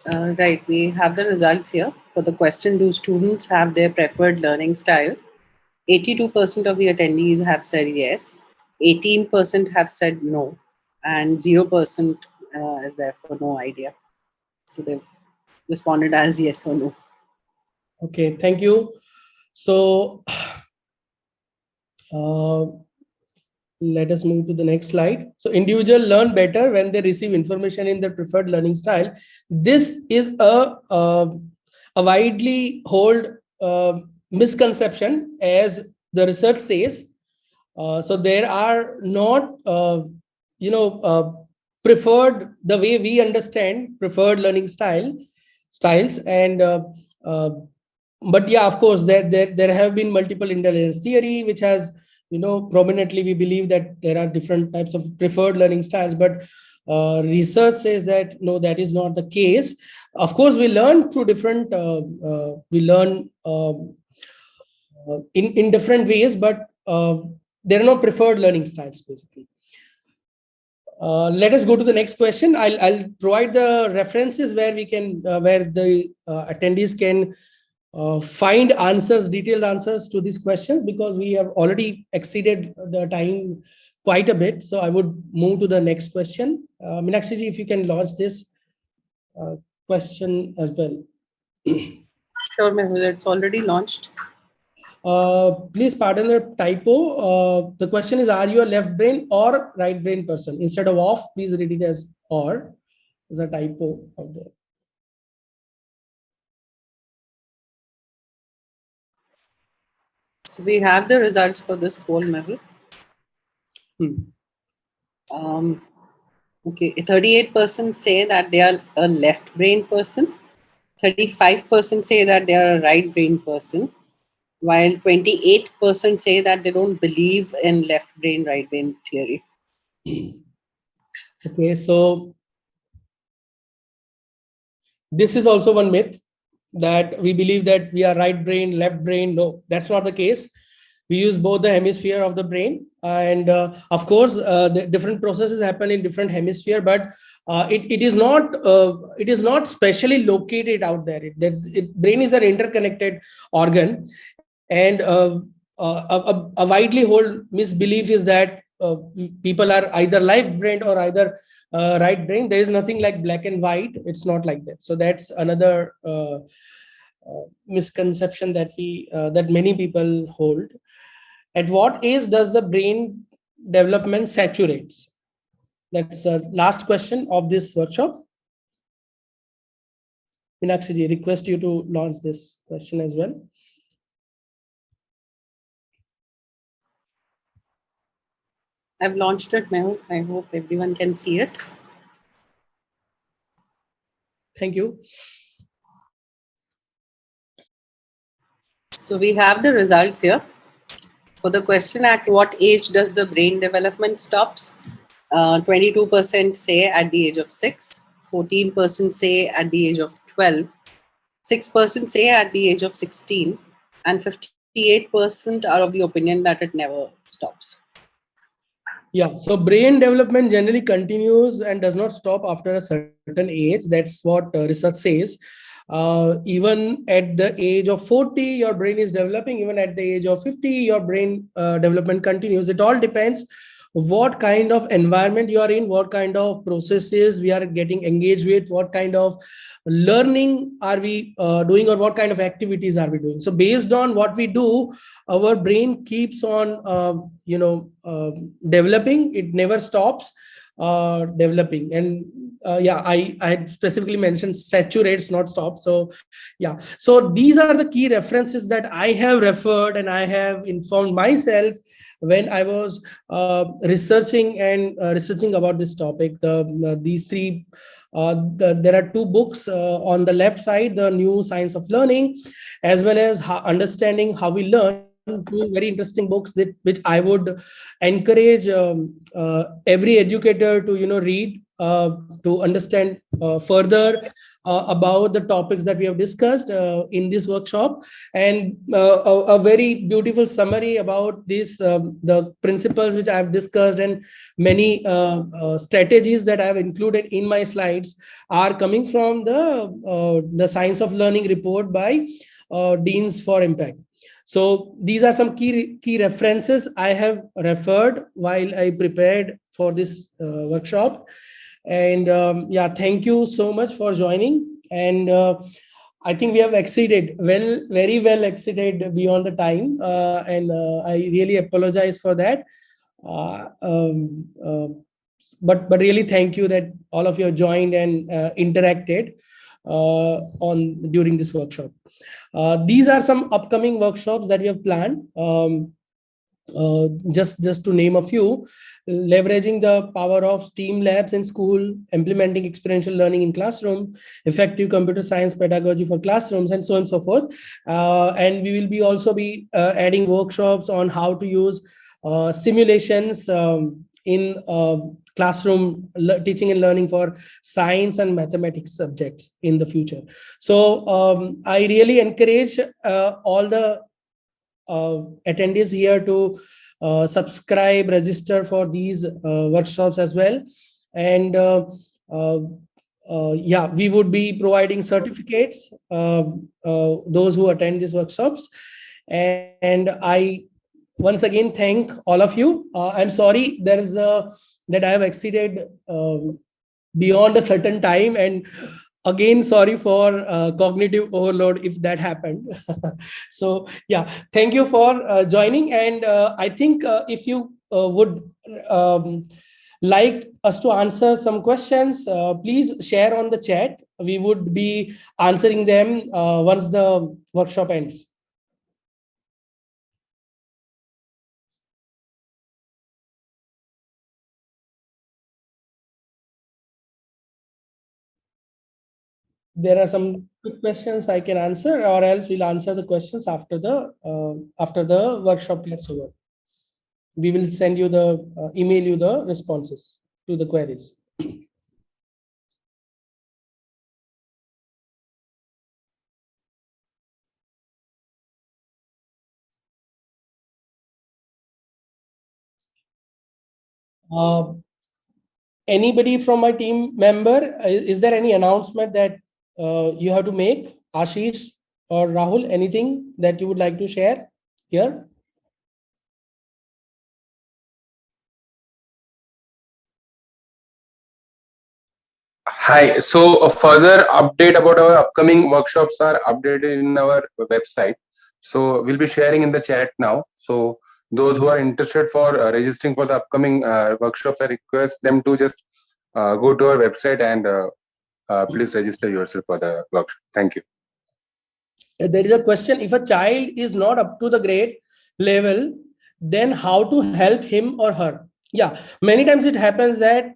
Right, we have the results here. For the question, do students have their preferred learning style? 82% of the attendees have said yes, 18% have said no, and 0% is there for no idea. So they've responded as yes or no. Okay, thank you. So let us move to the next slide. So individuals learn better when they receive information in their preferred learning style. This is a widely held misconception, as the research says. So there are not, preferred, the way we understand preferred learning styles, and but yeah, of course, there have been multiple intelligence theory, which has, prominently, we believe that there are different types of preferred learning styles, but research says that no, that is not the case. Of course, we learn through different, in different ways, but there are no preferred learning styles, basically. Let us go to the next question. I'll provide the references where we can, where the attendees can find answers, detailed answers to these questions, because we have already exceeded the time quite a bit. So I would move to the next question. Meenakshi ji, if you can launch this question as well. Sure, Mehul, it's already launched. Please pardon the typo. The question is, are you a left brain or right brain person? Instead of off, please read it as or. There's a typo out there. So we have the results for this poll, Mehul. Hmm. Okay, 38% say that they are a left brain person, 35% say that they are a right brain person, while 28% say that they don't believe in left brain, right brain theory. Okay, so this is also one myth that we believe that we are right brain, left brain. No, that's not the case. We use both the hemisphere of the brain, and of course, the different processes happen in different hemisphere. But it is not specially located out there. Brain is an interconnected organ, and a widely held misbelief is that people are either left brain or either right brain. There is nothing like black and white. It's not like that. So that's another misconception that that many people hold. At what age does the brain development saturates? That's the last question of this workshop. Meenakshi ji, request you to launch this question as well. I've launched it now. I hope everyone can see it. Thank you. So we have the results here. For the question, at what age does the brain development stops? 22% say at the age of 6, 14% say at the age of 12, 6% say at the age of 16, and 58% are of the opinion that it never stops. Yeah, so brain development generally continues and does not stop after a certain age. That's what research says. Even at the age of 40, your brain is developing. Even at the age of 50, your brain development continues. It all depends what kind of environment you are in, what kind of processes we are getting engaged with, what kind of learning are we doing, or what kind of activities are we doing. So based on what we do, our brain keeps on developing. It never stops developing. And yeah, I had specifically mentioned saturates, not stop. So yeah, so these are the key references that I have referred and I have informed myself when I was researching about this topic. These three there are two books on the left side, The New Science of Learning, as well as Understanding How We Learn. Two very interesting books which I would encourage every educator to read to understand further about the topics that we have discussed in this workshop, and a very beautiful summary about this the principles which I have discussed, and many strategies that I have included in my slides are coming from the Science of Learning report by Deans for Impact. So these are some key references I have referred while I prepared for this workshop. And yeah, thank you so much for joining. And I think we have exceeded very well exceeded beyond the time. And I really apologize for that. But really thank you that all of you have joined and interacted during this workshop. These are some upcoming workshops that we have planned. Just to name a few: leveraging the power of STEAM labs in school, implementing experiential learning in classroom, effective computer science pedagogy for classrooms, and so on and so forth. And we will be also be adding workshops on how to use simulations in classroom teaching and learning for science and mathematics subjects in the future. So I really encourage all the attendees here to subscribe, register for these workshops as well. And yeah, we would be providing certificates those who attend these workshops. And I once again thank all of you. I'm sorry that I have exceeded beyond a certain time, and again sorry for cognitive overload if that happened. So yeah, thank you for joining. And I think if you would like us to answer some questions, please share on the chat. We would be answering them once the workshop ends. there are some quick questions I can answer, or else we'll answer the questions after the workshop gets over. We will send you the email you the responses to the queries. Uh, Anybody from my team member, is there any announcement that you have to make, Ashish or Rahul? Anything that you would like to share here? Hi. So a further update about our upcoming workshops are updated in our website. So we'll be sharing in the chat now. So those who are interested for registering for the upcoming workshops, I request them to just go to our website and please register yourself for the workshop. Thank you. There is a question: if a child is not up to the grade level, then how to help him or her? Yeah, many times it happens that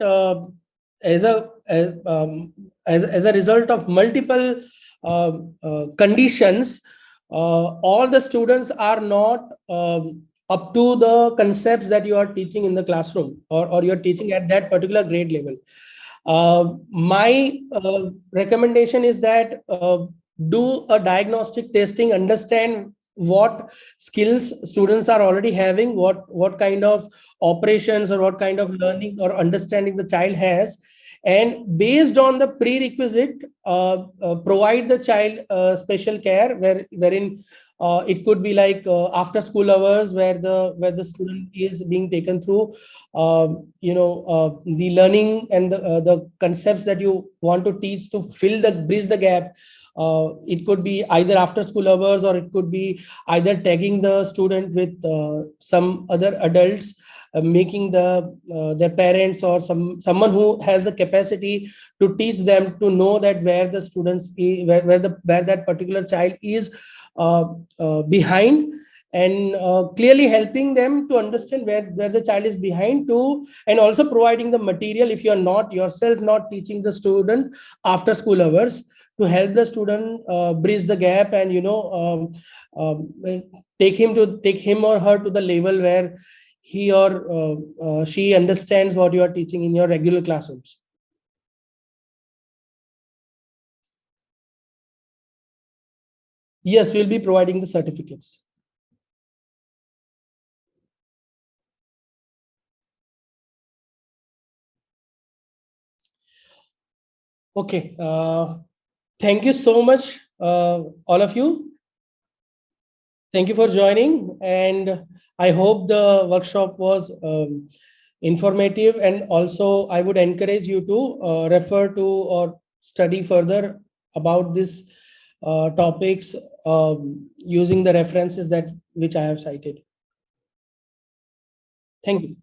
as a result of multiple conditions, all the students are not up to the concepts that you are teaching in the classroom, or you're teaching at that particular grade level. My recommendation is that do a diagnostic testing, understand what skills students are already having, what kind of operations or what kind of learning or understanding the child has, and based on the prerequisite, provide the child special care, wherein it could be like after school hours, where the student is being taken through the learning and the concepts that you want to teach to bridge the gap. It could be either after school hours, or it could be either tagging the student with some other adults, making their parents or someone who has the capacity to teach them, to know that where the students where that particular child is behind, and clearly helping them to understand where the child is behind to, and also providing the material if you are not yourself not teaching the student after school hours, to help the student bridge the gap, and take him or her to the level where he or she understands what you are teaching in your regular classrooms. Yes, we'll be providing the certificates. Okay. Thank you so much, all of you. Thank you for joining, and I hope the workshop was informative, and also I would encourage you to refer to or study further about this topics using the references which I have cited. Thank you.